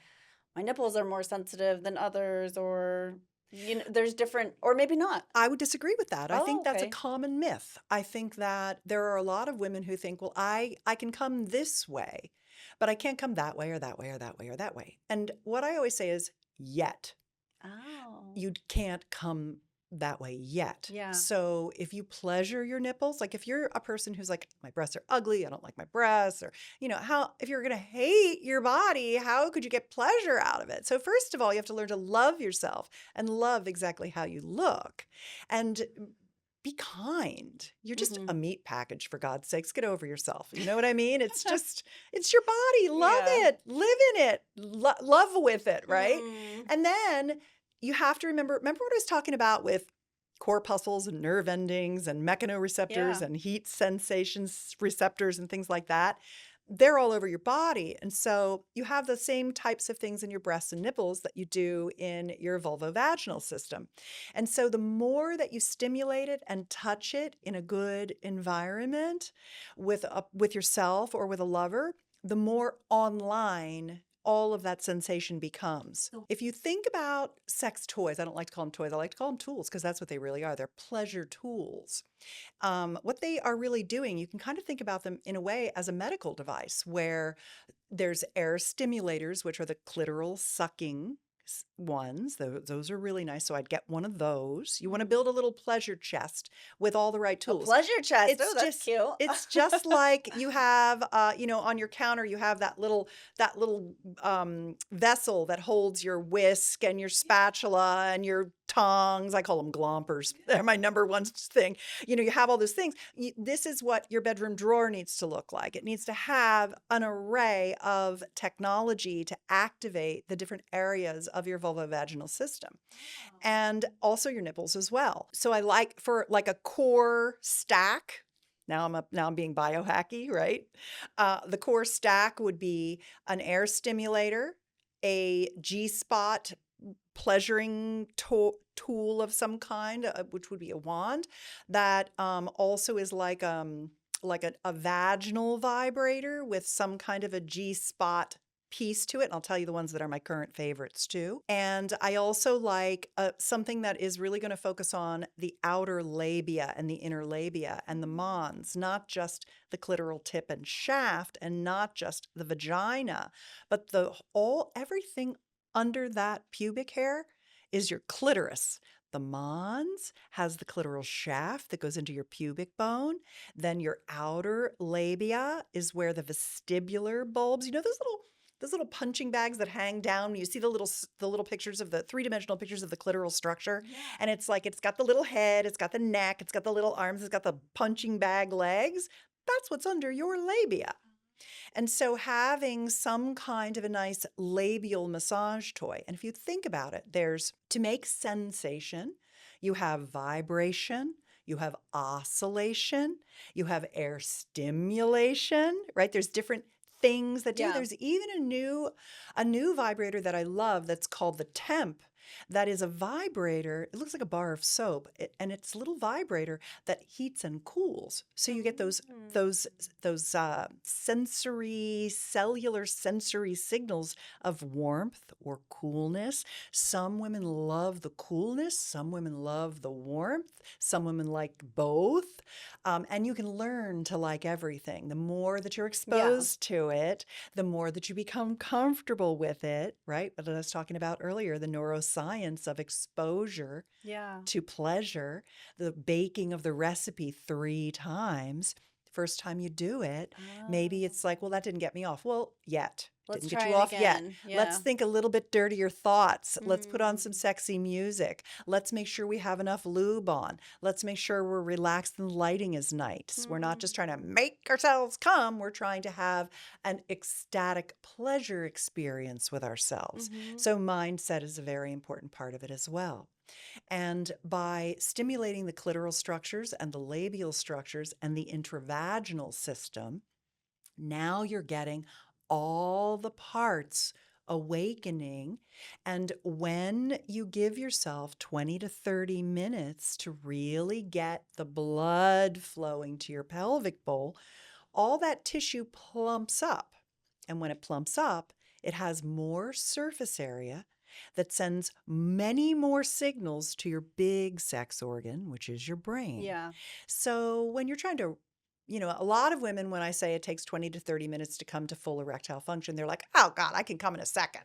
my nipples are more sensitive than others, or there's different, or maybe not. I would disagree with that. I Oh, think that's a okay. common myth. I think that there are a lot of women who think, well, I can come this way, but I can't come that way or that way or that way or that way. And what I always say is, yet. Oh. You can't come that way yet. Yeah. So if you pleasure your nipples, like if you're a person who's like, my breasts are ugly, I don't like my breasts, or, if you're going to hate your body, how could you get pleasure out of it? So first of all, you have to learn to love yourself and love exactly how you look, and be kind. You're just a meat package, for God's sakes. Get over yourself. You know what I mean? It's just, it's your body. Love Yeah. it. Live in it. Love with it, right? Mm. And then you have to remember what I was talking about with corpuscles and nerve endings and mechanoreceptors Yeah. and heat sensations receptors and things like that. They're all over your body. And so you have the same types of things in your breasts and nipples that you do in your vulvovaginal system. And so the more that you stimulate it and touch it in a good environment with yourself or with a lover, the more online all of that sensation becomes. If you think about sex toys, I don't like to call them toys, I like to call them tools, because that's what they really are. They're pleasure tools. What they are really doing, you can kind of think about them in a way as a medical device, where there's air stimulators, which are the clitoral sucking ones. Those are really nice. So I'd get one of those. You want to build a little pleasure chest with all the right A tools. pleasure chest. It's Oh, that's just cute. it's just like you have, on your counter, you have that little vessel that holds your whisk and your spatula and your tongs. I call them glompers. They're my number one thing. You have all those things. This is what your bedroom drawer needs to look like. It needs to have an array of technology to activate the different areas of your vulvovaginal system, and also your nipples as well. So I like, for like a core stack, Now I'm being biohacky, right? The core stack would be an air stimulator, a G-spot pleasuring tool of some kind, which would be a wand, that also is like a vaginal vibrator with some kind of a G-spot piece to it. And I'll tell you the ones that are my current favorites too. And I also like something that is really going to focus on the outer labia and the inner labia and the mons, not just the clitoral tip and shaft, and not just the vagina, but everything under that pubic hair is your clitoris. The mons has the clitoral shaft that goes into your pubic bone. Then your outer labia is where the vestibular bulbs, those little punching bags that hang down. You see the little pictures of the three-dimensional pictures of the clitoral structure. Yeah. And it's like, it's got the little head, it's got the neck, it's got the little arms, it's got the punching bag legs. That's what's under your labia. And so having some kind of a nice labial massage toy. And if you think about it, there's, to make sensation, you have vibration, you have oscillation, you have air stimulation, right? There's different things that do. Yeah. There's even a new vibrator that I love that's called the Temp. That is a vibrator. It looks like a bar of soap, and it's a little vibrator that heats and cools. So you get those cellular sensory signals of warmth or coolness. Some women love the coolness. Some women love the warmth. Some women like both. And you can learn to like everything. The more that you're exposed to it, the more that you become comfortable with it, right? What I was talking about earlier, the neuroscience of exposure to pleasure, the baking of the recipe 3 times. First time you do it, maybe it's like, well, that didn't get me off. Well, Let's didn't get try you it off yet. again. Yeah. Let's think a little bit dirtier thoughts. Let's put on some sexy music. Let's make sure we have enough lube on. Let's make sure we're relaxed and the lighting is nice. We're not just trying to make ourselves come. We're trying to have an ecstatic pleasure experience with ourselves. So mindset is a very important part of it as well. And by stimulating the clitoral structures and the labial structures and the intravaginal system, now you're getting all the parts awakening. And when you give yourself 20 to 30 minutes to really get the blood flowing to your pelvic bowl, all that tissue plumps up. And when it plumps up, it has more surface area that sends many more signals to your big sex organ, which is your brain. Yeah. So when you're trying to, a lot of women, when I say it takes 20 to 30 minutes to come to full erectile function, they're like, oh God, I can come in a second.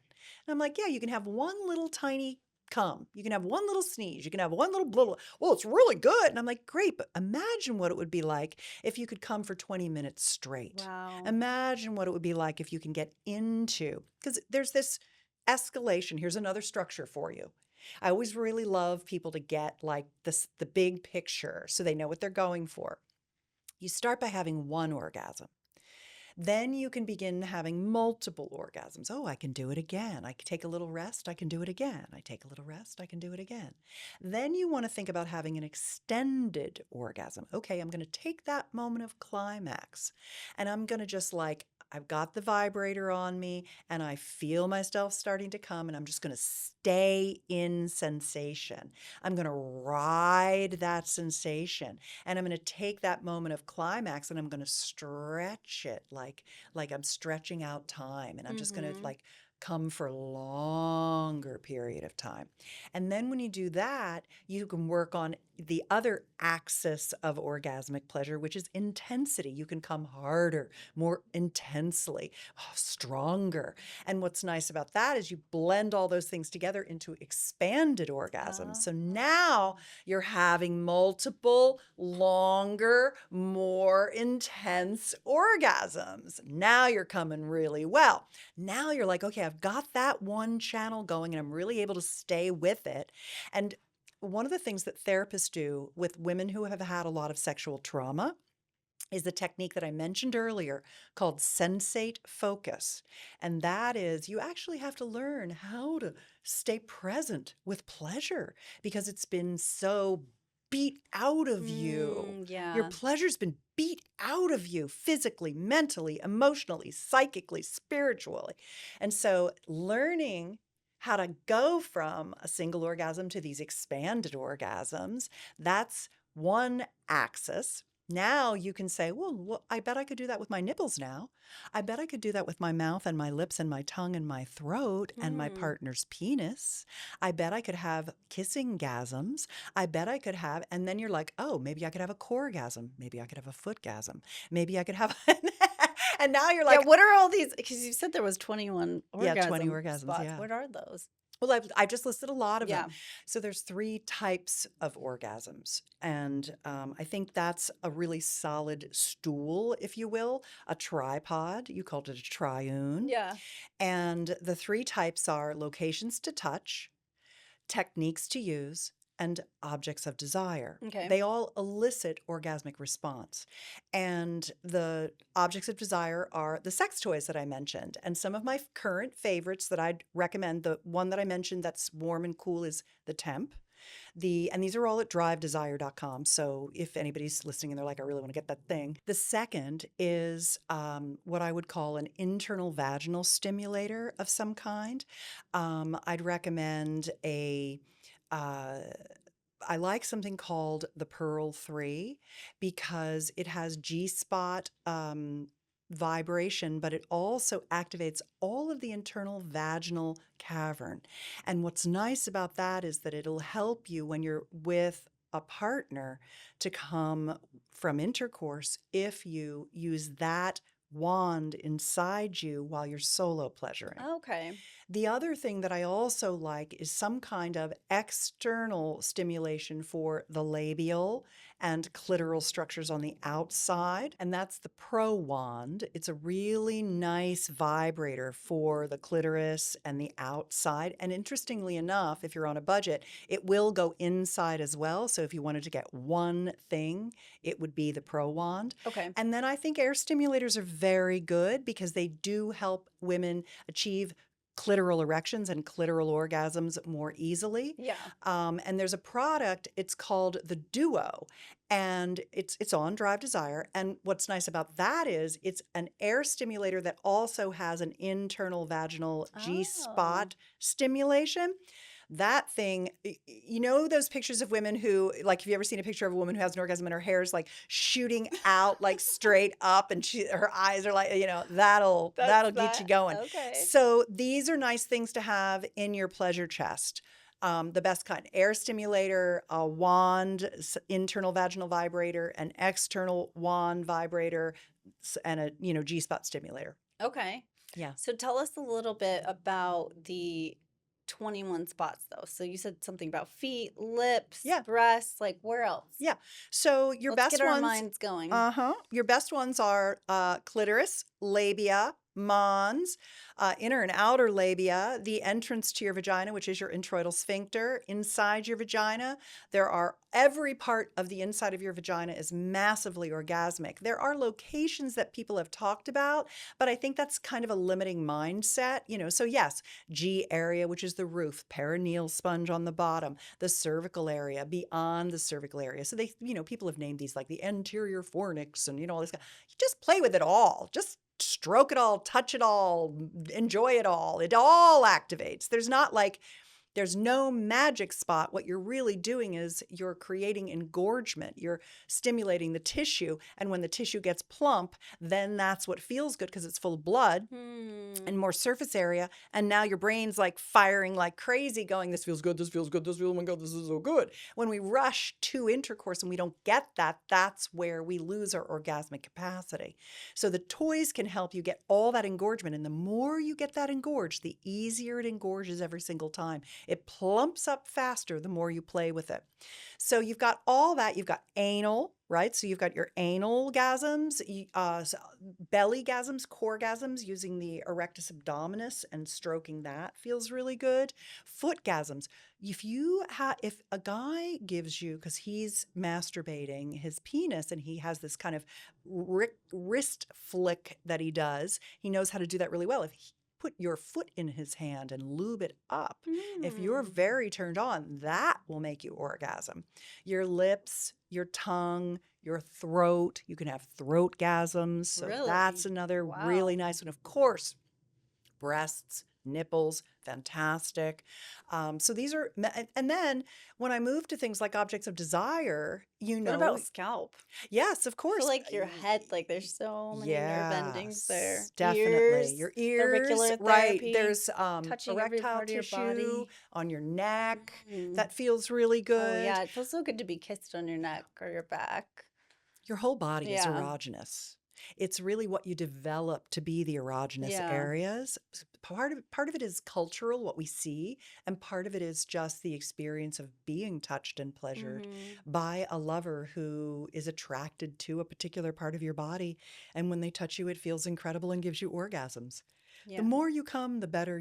And I'm like, yeah, you can have one little tiny come. You can have one little sneeze. You can have one little, well, it's really good. And I'm like, great, but imagine what it would be like if you could come for 20 minutes straight. Wow. Imagine what it would be like if you can get into, because there's this escalation. Here's another structure for you. I always really love people to get like the big picture so they know what they're going for. You start by having one orgasm. Then you can begin having multiple orgasms. Oh, I can do it again. I can take a little rest. I can do it again. I take a little rest. I can do it again. Then you want to think about having an extended orgasm. Okay, I'm going to take that moment of climax and I'm going to just I've got the vibrator on me and I feel myself starting to come and I'm just going to stay in sensation. I'm going to ride that sensation and I'm going to take that moment of climax and I'm going to stretch it like I'm stretching out time and I'm just going to come for a longer period of time. And then when you do that, you can work on the other axis of orgasmic pleasure, which is intensity. You can come harder, more intensely, stronger. And what's nice about that is you blend all those things together into expanded orgasms. So now you're having multiple, longer, more intense orgasms. Now you're coming really well. Now you're like, okay, I've got that one channel going and I'm really able to stay with it. And one of the things that therapists do with women who have had a lot of sexual trauma is the technique that I mentioned earlier called sensate focus. And that is, you actually have to learn how to stay present with pleasure because it's been so beat out of you. Yeah. Your pleasure's been beat out of you physically, mentally, emotionally, psychically, spiritually. And so learning how to go from a single orgasm to these expanded orgasms, that's one axis. Now you can say, well, I bet I could do that with my nipples now. I bet I could do that with my mouth and my lips and my tongue and my throat and my partner's penis. I bet I could have kissing gasms. I bet I could have, and then you're like, oh, maybe I could have a core-gasm. Maybe I could have a foot-gasm. Maybe I could have, and now you're like, yeah, what are all these? Because you said there was 21 yeah, 20 orgasm orgasms, spots. yeah. What are those? Well, I've just listed a lot of Yeah. them. So there's 3 types of orgasms. And I think that's a really solid stool, if you will, a tripod. You called it a triune. Yeah. And the 3 types are locations to touch, techniques to use, and objects of desire. Okay. They all elicit orgasmic response. And the objects of desire are the sex toys that I mentioned. And some of my current favorites that I'd recommend, the one that I mentioned that's warm and cool is the Temp. And these are all at drivedesire.com. So if anybody's listening and they're like, I really want to get that thing. The second is what I would call an internal vaginal stimulator of some kind. I'd recommend I like something called the Pearl 3 because it has G-spot vibration, but it also activates all of the internal vaginal cavern. And what's nice about that is that it'll help you when you're with a partner to come from intercourse if you use that wand inside you while you're solo pleasuring. Okay. The other thing that I also like is some kind of external stimulation for the labial and clitoral structures on the outside, and that's the Pro Wand. It's a really nice vibrator for the clitoris and the outside. And interestingly enough, if you're on a budget, it will go inside as well. So if you wanted to get one thing, it would be the Pro Wand. Okay. And then I think air stimulators are very good because they do help women achieve clitoral erections and clitoral orgasms more easily. Yeah. And there's a product, it's called the Duo, and it's on Drive Desire. And what's nice about that is it's an air stimulator that also has an internal vaginal G-spot stimulation. That thing, you know, those pictures of women who, like, have you ever seen a picture of a woman who has an orgasm and her hair is like shooting out, like straight up, and her eyes are like, you know, that'll get you going. Okay. So these are nice things to have in your pleasure chest. The best kind: air stimulator, a wand, internal vaginal vibrator, an external wand vibrator, and a G-spot stimulator. Okay. Yeah. So tell us a little bit about the 21 spots though. So you said something about feet, lips, Yeah. breasts, like where else? Yeah. So your Let's best get our ones, minds going. Your best ones are clitoris, labia, mons, inner and outer labia, the entrance to your vagina, which is your introital sphincter, inside your vagina. Every part of the inside of your vagina is massively orgasmic. There are locations that people have talked about, but I think that's kind of a limiting mindset, So yes, G area, which is the roof, perineal sponge on the bottom, the cervical area, beyond the cervical area. So they, people have named these like the anterior fornix and, all this. You just play with it all. Just stroke it all, touch it all, enjoy it all. It all activates. There's no magic spot. What you're really doing is you're creating engorgement. You're stimulating the tissue. And when the tissue gets plump, then that's what feels good because it's full of blood and more surface area. And now your brain's like firing like crazy going, this feels good, this feels good, this feels, oh my God, this is so good. When we rush to intercourse and we don't get that, that's where we lose our orgasmic capacity. So the toys can help you get all that engorgement. And the more you get that engorged, the easier it engorges every single time. It plumps up faster the more you play with it. So you've got all that. You've got anal, right? So you've got your anal gasms, belly gasms, core gasms using the erectus abdominis and stroking that feels really good. Foot gasms. If a guy gives you, because he's masturbating his penis and he has this kind of wrist flick that he does, he knows how to do that really well. If he put your foot in his hand and lube it up. If you're Mm. very turned on, that will make you orgasm. Your lips, your tongue, your throat, you can have throat-gasms. So that's Really? another really Wow. nice one. Of course, breasts, nipples, fantastic. So these are, and then when I move to things like objects of desire, What about scalp? yes, of I feel course. like your head, like there's so many nerve endings there. Yes, definitely. Ears, Your ears, auricular right. therapy, There's touching every erectile part of your tissue body. on your neck. Mm. That feels really Oh good. yeah, it feels so good to be kissed on your neck or your back. Your whole body is Yeah, erogenous. It's really what you develop to be the erogenous yeah. areas. Part of it is cultural, what we see, and part of it is just the experience of being touched and pleasured Hmm. by a lover who is attracted to a particular part of your body. And when they touch you, it feels incredible and gives you orgasms. The Yeah. more you come, the better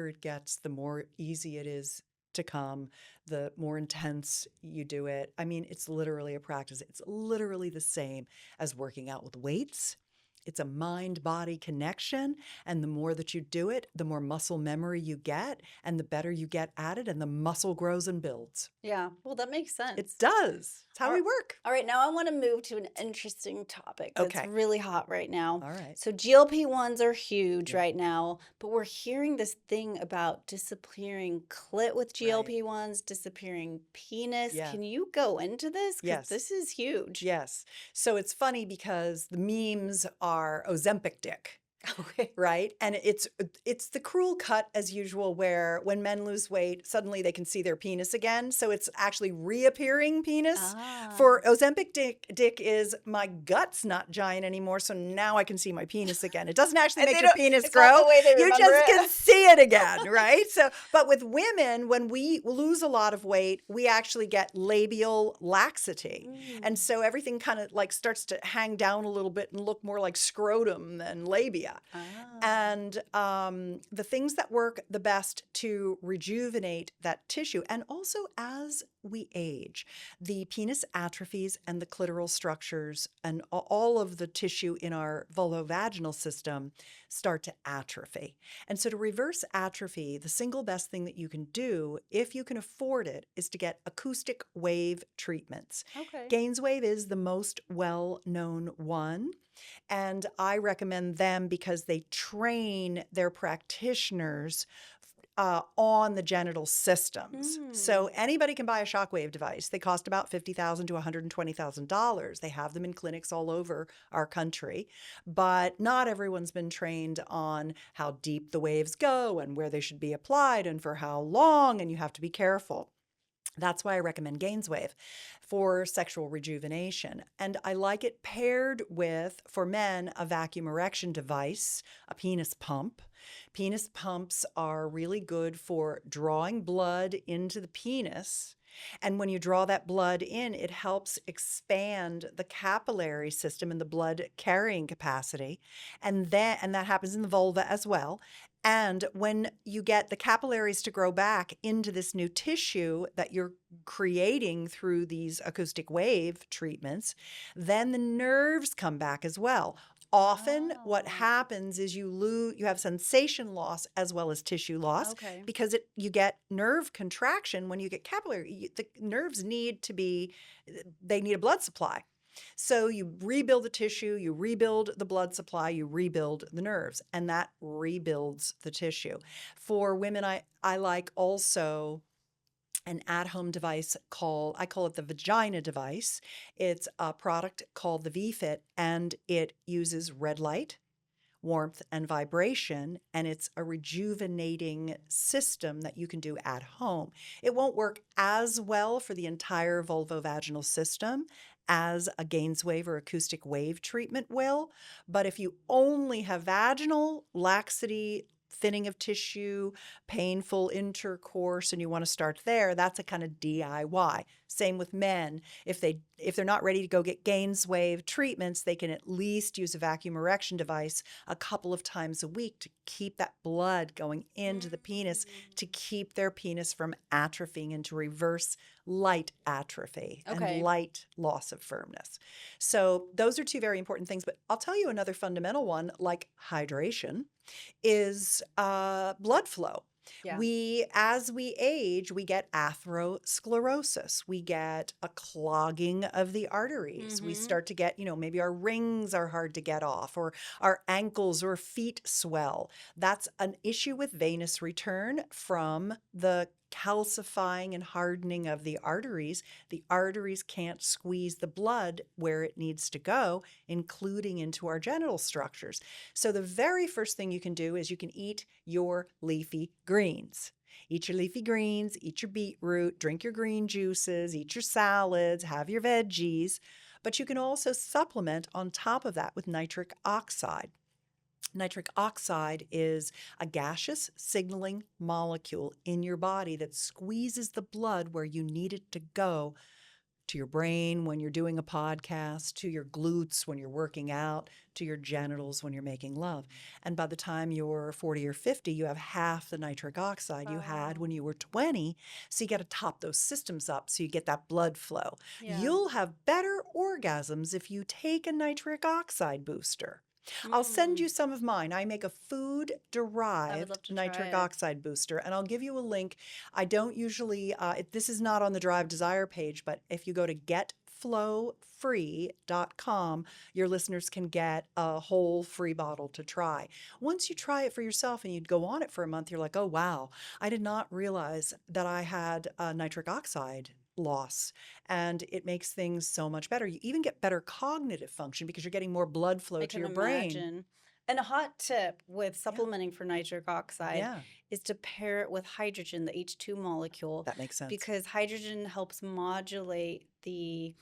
it gets, the more easy it is to come, the more intense you do it. I mean, it's literally a practice. It's literally the same as working out with weights. It's a mind-body connection, and the more that you do it, the more muscle memory you get, and the better you get at it, and the muscle grows and builds. Yeah. Well, that makes It sense. does. It's how All we right. work. All right, now I want to move to an interesting topic that's Okay. really hot right now. All right. So GLP-1s are huge Yeah. right now, but we're hearing this thing about disappearing clit with Right. GLP-1s, disappearing penis. Yeah. Can you go into this? Because Yes. this is huge. Yes. So it's funny because the memes are Ozempic dick. Okay. Right? And it's the cruel cut as usual where when men lose weight, suddenly they can see their penis again. So it's actually reappearing penis. Ah. For Ozempic dick is my gut's not giant anymore, so now I can see my penis again. It doesn't actually And make they your don't- penis it's not grow. the way they You remember just it. can see it again, right? So, but with women, when we lose a lot of weight, we actually get labial laxity. And so everything kind of like starts to hang down a little bit and look more like scrotum than labia. Ah. And the things that work the best to rejuvenate that tissue, and also as we age, the penis atrophies and the clitoral structures and all of the tissue in our vulvovaginal system start to atrophy. And so to reverse atrophy, the single best thing that you can do, if you can afford it, is to get acoustic wave treatments. Okay. Gainswave is the most well-known one. And I recommend them because they train their practitioners on the genital systems. So anybody can buy a shockwave device. They cost about $50,000 to $120,000. They have them in clinics all over our country, but not everyone's been trained on how deep the waves go and where they should be applied and for how long, and you have to be careful. That's why I recommend Gainswave for sexual rejuvenation. And I like it paired with, for men, a vacuum erection device, a penis pump. Penis pumps are really good for drawing blood into the penis. And when you draw that blood in, it helps expand the capillary system and the blood carrying capacity. And that happens in the vulva as well. And when you get the capillaries to grow back into this new tissue that you're creating through these acoustic wave treatments, then the nerves come back as well. Often what Oh. happens is you have sensation loss as well as tissue loss Okay. because you get nerve contraction when you get capillary. The nerves need a blood supply. So you rebuild the tissue, you rebuild the blood supply, you rebuild the nerves, and that rebuilds the tissue. For women, I like also an at-home device I call it the vagina device. It's a product called the V-Fit, and it uses red light, warmth, and vibration, and it's a rejuvenating system that you can do at home. It won't work as well for the entire vulvovaginal system as a Gainswave or acoustic wave treatment will, but if you only have vaginal laxity, thinning of tissue, painful intercourse, and you want to start there, that's a kind of DIY. Same with men. If they're not ready to go get Gainswave treatments, they can at least use a vacuum erection device a couple of times a week to keep that blood going into the penis, to keep their penis from atrophying and to reverse light atrophy and Okay. light loss of firmness. So those are two very important things. But I'll tell you another fundamental one, like hydration, is blood flow. Yeah. As we age, we get atherosclerosis. We get a clogging of the arteries. We start to get, maybe our rings are hard to get off, or our ankles or feet swell. That's an issue with venous return from the calcifying and hardening of the arteries. The arteries can't squeeze the blood where it needs to go, including into our genital structures. So the very first thing you can do is you can eat your leafy greens. Eat your leafy greens, eat your beetroot, drink your green juices, eat your salads, have your veggies. But you can also supplement on top of that with nitric oxide. Nitric oxide is a gaseous signaling molecule in your body that squeezes the blood where you need it to go, to your brain when you're doing a podcast, to your glutes when you're working out, to your genitals when you're making love. And by the time you're 40 or 50, you have half the nitric oxide you had when you were 20. So you got to top those systems up so you get that blood flow. Yeah. You'll have better orgasms if you take a nitric oxide booster. I'll send you some of mine. I make a food-derived nitric oxide booster, and I'll give you a link. I don't usually, this is not on the Drive Desire page, but if you go to getflowfree.com, your listeners can get a whole free bottle to try. Once you try it for yourself and you'd go on it for a month, you're like, oh, wow, I did not realize that I had nitric oxide loss, and it makes things so much better. You even get better cognitive function because you're getting more blood flow to your brain. And a hot tip with supplementing for nitric oxide is to pair it with hydrogen, the H2 molecule. That makes sense. Because hydrogen helps modulate the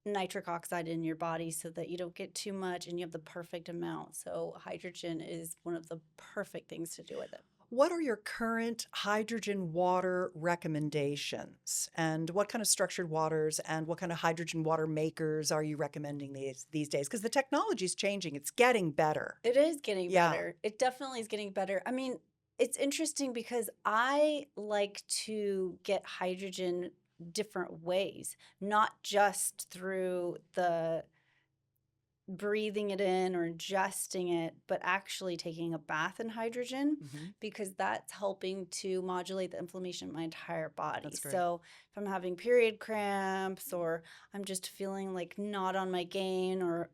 nitric oxide in your body so that you don't get too much and you have the perfect amount. So hydrogen is one of the perfect things to do with it. What are your current hydrogen water recommendations? And what kind of structured waters and what kind of hydrogen water makers are you recommending these days? Because the technology is changing. It's getting better. It is getting better. It definitely is getting better. I mean, it's interesting because I like to get hydrogen different ways, not just through the breathing it in or ingesting it, but actually taking a bath in hydrogen because that's helping to modulate the inflammation in my entire body. That's great. So if I'm having period cramps or I'm just feeling like not on my game or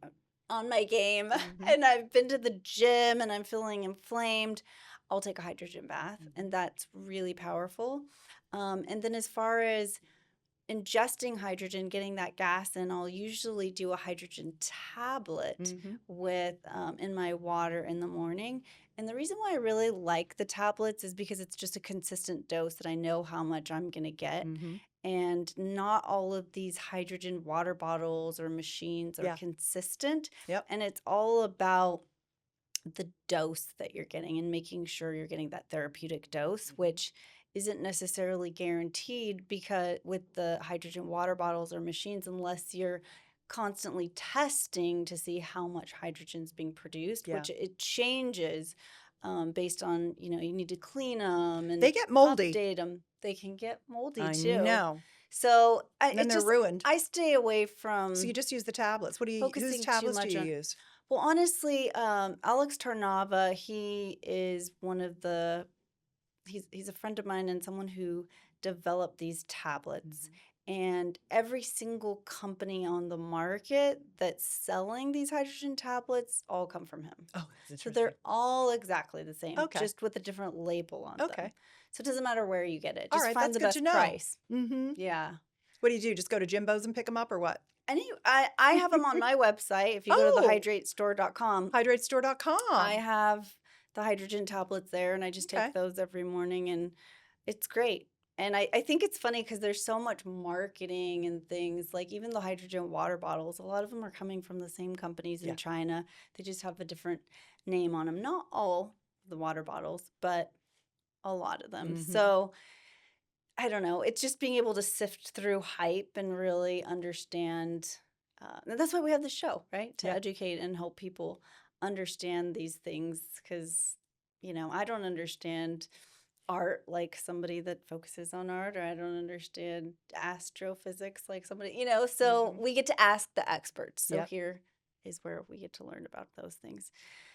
on my game and I've been to the gym and I'm feeling inflamed, I'll take a hydrogen bath and that's really powerful. And then as far as ingesting hydrogen, getting that gas in, I'll usually do a hydrogen tablet with in my water in the morning. And the reason why I really like the tablets is because it's just a consistent dose that I know how much I'm going to get. And not all of these hydrogen water bottles or machines are consistent. And it's all about the dose that you're getting and making sure you're getting that therapeutic dose, which isn't necessarily guaranteed because with the hydrogen water bottles or machines, unless you're constantly testing to see how much hydrogen is being produced, which it changes based on, you need to clean them and they get moldy. Update them. They can get moldy too. I know. So then they're ruined. I stay away from. So you just use the tablets. Whose tablets do you use? Well, honestly, Alex Tarnava, he is one of the. He's a friend of mine and someone who developed these tablets. And every single company on the market that's selling these hydrogen tablets all come from him. Oh, that's interesting. So they're all exactly the same, just with a different label on them. So it doesn't matter where you get it. Just find the best price. Yeah. What do? Just go to Jimbo's and pick them up or what? I have them on my website. If you go to thehydratestore.com. Hydratestore.com. I have the hydrogen tablets there, and I just take those every morning, and it's great. And I think it's funny because there's so much marketing and things, like even the hydrogen water bottles, a lot of them are coming from the same companies in China. They just have a different name on them. Not all the water bottles, but a lot of them. So I don't know. It's just being able to sift through hype and really understand. And that's why we have the show, right? To Yeah. educate and help people understand these things. Because, I don't understand art like somebody that focuses on art, or I don't understand astrophysics like somebody, so we get to ask the experts. So Yep. here is where we get to learn about those things.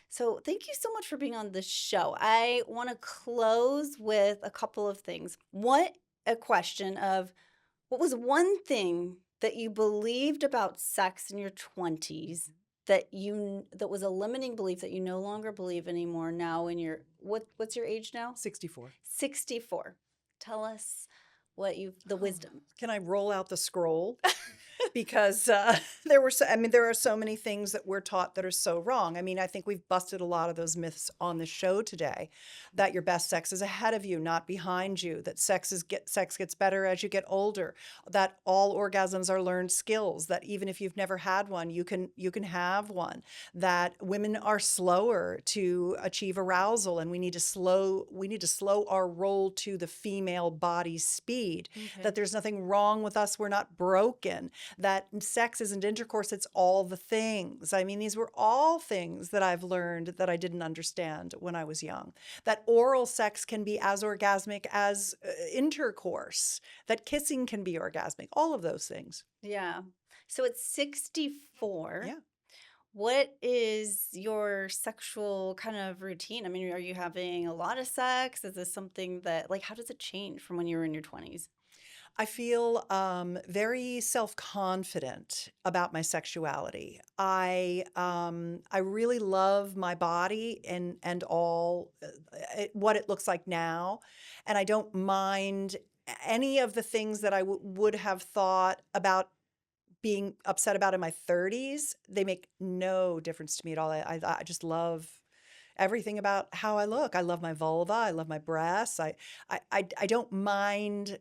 So thank you so much for being on the show. I want to close with a couple of things. A question of what was one thing that you believed about sex in your 20s that was a limiting belief that you no longer believe anymore now in your what's your age now? 64. 64. Tell us the wisdom. Can I roll out the scroll? Because there are so many things that we're taught that are so wrong. I mean, I think we've busted a lot of those myths on the show today, that your best sex is ahead of you, not behind you, that sex gets better as you get older, that all orgasms are learned skills, that even if you've never had one, you can have one, that women are slower to achieve arousal, and we need to slow our roll to the female body speed, that there's nothing wrong with us, we're not broken, that sex isn't intercourse, it's all the things. I mean, these were all things that I've learned that I didn't understand when I was young. That oral sex can be as orgasmic as intercourse, that kissing can be orgasmic, all of those things. Yeah. So it's 64. Yeah. What is your sexual kind of routine? I mean, are you having a lot of sex? Is this something that, like, how does it change from when you were in your 20s? I feel very self-confident about my sexuality. I really love my body and all what it looks like now, and I don't mind any of the things that I would have thought about being upset about in my 30s. They make no difference to me at all. I just love everything about how I look. I love my vulva. I love my breasts. I don't mind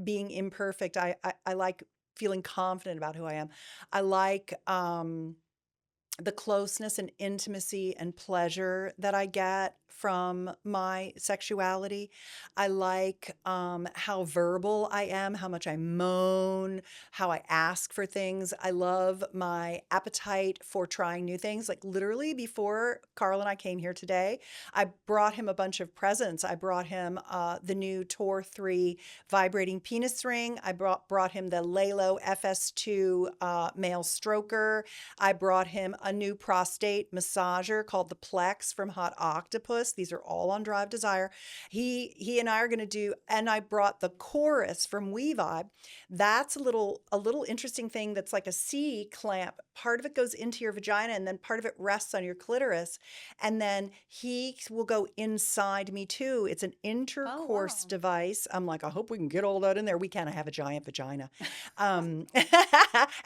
being imperfect. I like feeling confident about who I am. I like the closeness and intimacy and pleasure that I get from my sexuality. I like how verbal I am, how much I moan, how I ask for things. I love my appetite for trying new things. Like literally before Carl and I came here today, I brought him a bunch of presents. I brought him the new Tor 3 vibrating penis ring. I brought him the Lalo FS2 male stroker. I brought him a new prostate massager called the Plex from Hot Octopus. These are all on Drive Desire. He and I are going to do, and I brought the Chorus from WeVibe. That's a little interesting thing that's like a C clamp. Part of it goes into your vagina and then part of it rests on your clitoris. And then he will go inside me too. It's an intercourse device. I'm like, I hope we can get all that in there. We can't have a giant vagina. And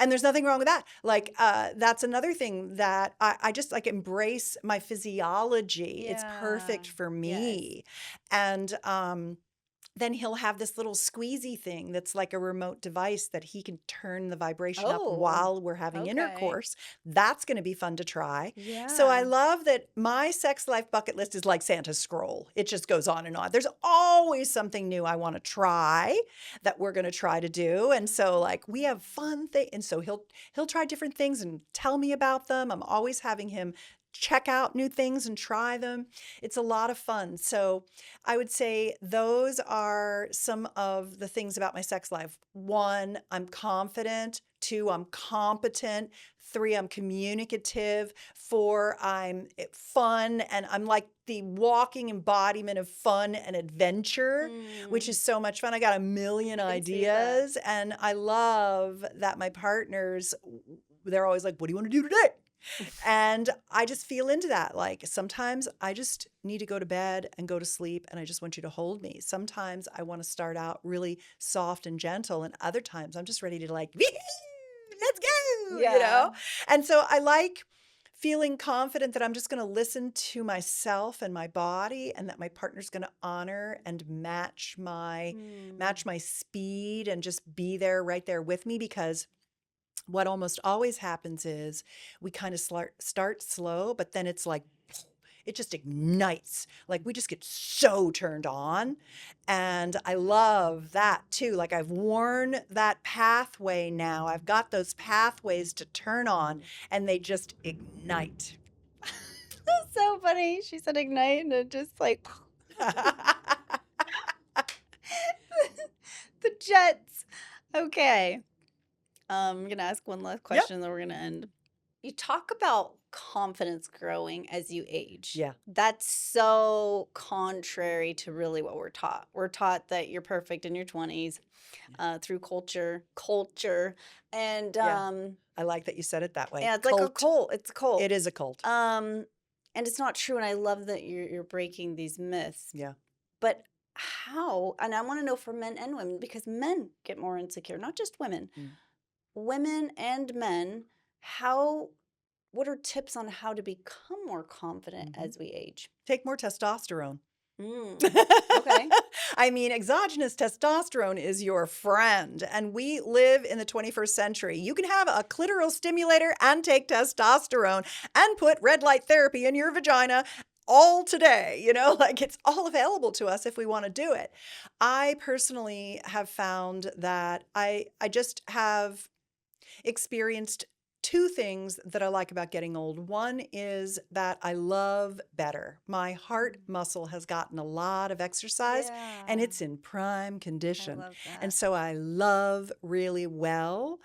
there's nothing wrong with that. Like, that's another thing that I just like embrace my physiology. It's perfect for me. Yes. And then he'll have this little squeezy thing that's like a remote device that he can turn the vibration up while we're having intercourse. That's going to be fun to try. Yeah. So I love that my sex life bucket list is like Santa's scroll. It just goes on and on. There's always something new I want to try that we're going to try to do. And so like we have fun things. And so he'll try different things and tell me about them. I'm always having him check out new things and try them. It's a lot of fun. So I would say those are some of the things about my sex life. 1, I'm confident. 2, I'm competent. 3, I'm communicative. 4, I'm fun. And I'm like the walking embodiment of fun and adventure, which is so much fun. I got a million ideas. And I love that my partners, they're always like, what do you want to do today? And I just feel into that. Like sometimes I just need to go to bed and go to sleep and I just want you to hold me. Sometimes I want to start out really soft and gentle, and other times I'm just ready to like, let's go, you know? And so I like feeling confident that I'm just going to listen to myself and my body, and that my partner's going to honor and match my speed and just be there right there with me. Because what almost always happens is we kind of start slow, but then it's like it just ignites. Like we just get so turned on. And I love that too. Like I've worn that pathway now. I've got those pathways to turn on and they just ignite. That's so funny. She said ignite and it just like the jets. Okay. I'm going to ask one last question, then we're going to end. You talk about confidence growing as you age. Yeah. That's so contrary to really what we're taught. We're taught that you're perfect in your 20s through culture. And I like that you said it that way. yeah, it's like a cult. It's a cult. It is a cult. And it's not true. And I love that you're breaking these myths. Yeah. But how? And I want to know for men and women, because men get more insecure, not just women. Women and men, what are tips on how to become more confident as we age? Take more testosterone. Okay. I mean, exogenous testosterone is your friend, and we live in the 21st century. You can have a clitoral stimulator and take testosterone and put red light therapy in your vagina all today, like it's all available to us if we want to do it. I personally have found that I just have experienced two things that I like about getting old. One is that I love better. My heart muscle has gotten a lot of exercise and it's in prime condition. I love that. And so I love really well.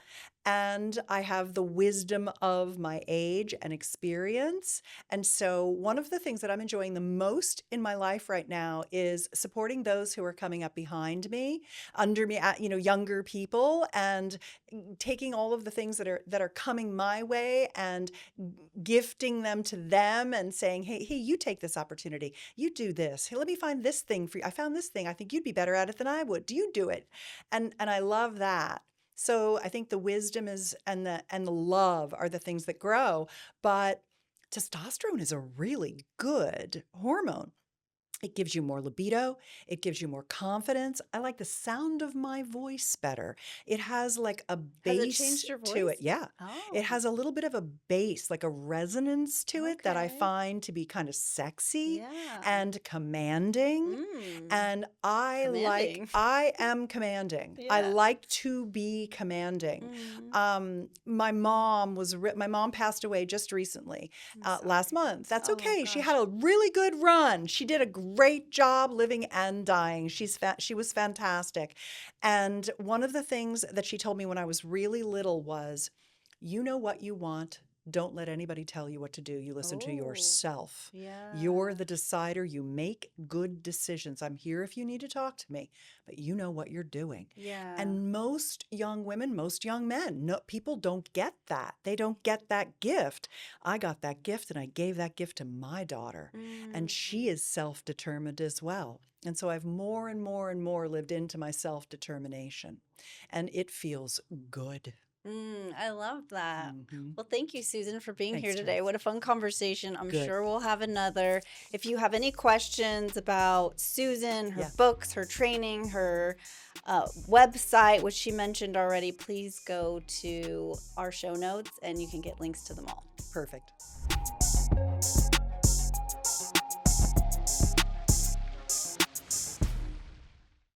And I have the wisdom of my age and experience. And so one of the things that I'm enjoying the most in my life right now is supporting those who are coming up behind me, under me, younger people, and taking all of the things that are coming my way and gifting them to them and saying, hey, you take this opportunity. You do this. Hey, let me find this thing for you. I found this thing. I think you'd be better at it than I would. Do you do it? And I love that. So I think the wisdom is and the love are the things that grow, but testosterone is a really good hormone. It gives you more libido. It gives you more confidence. I like the sound of my voice better. It has like a bass Has it changed your to voice? it. Yeah. Oh. It has a little bit of a bass, like a resonance to it that I Okay. find to be kind of sexy Yeah. and commanding. And Commanding. I am commanding. I Yeah. like to be commanding. My mom passed away just recently, last month. That's Oh, okay. She gosh. had a really good run. She did a great job living and dying. She was fantastic. And one of the things that she told me when I was really little was, you know what you want. Don't let anybody tell you what to do. You listen to yourself. Yeah. You're the decider. You make good decisions. I'm here if you need to talk to me, but you know what you're doing. Yeah. And most young women, most young men, people don't get that. They don't get that gift. I got that gift and I gave that gift to my daughter. And she is self-determined as well. And so I've more and more and more lived into my self-determination. And it feels good. I love that. Mhm. Well, thank you, Susan, for being Thanks, here today. Jess. What a fun conversation. I'm Good. sure we'll have another. If you have any questions about Susan, her books, her training, her website, which she mentioned already, please go to our show notes and you can get links to them all. Perfect.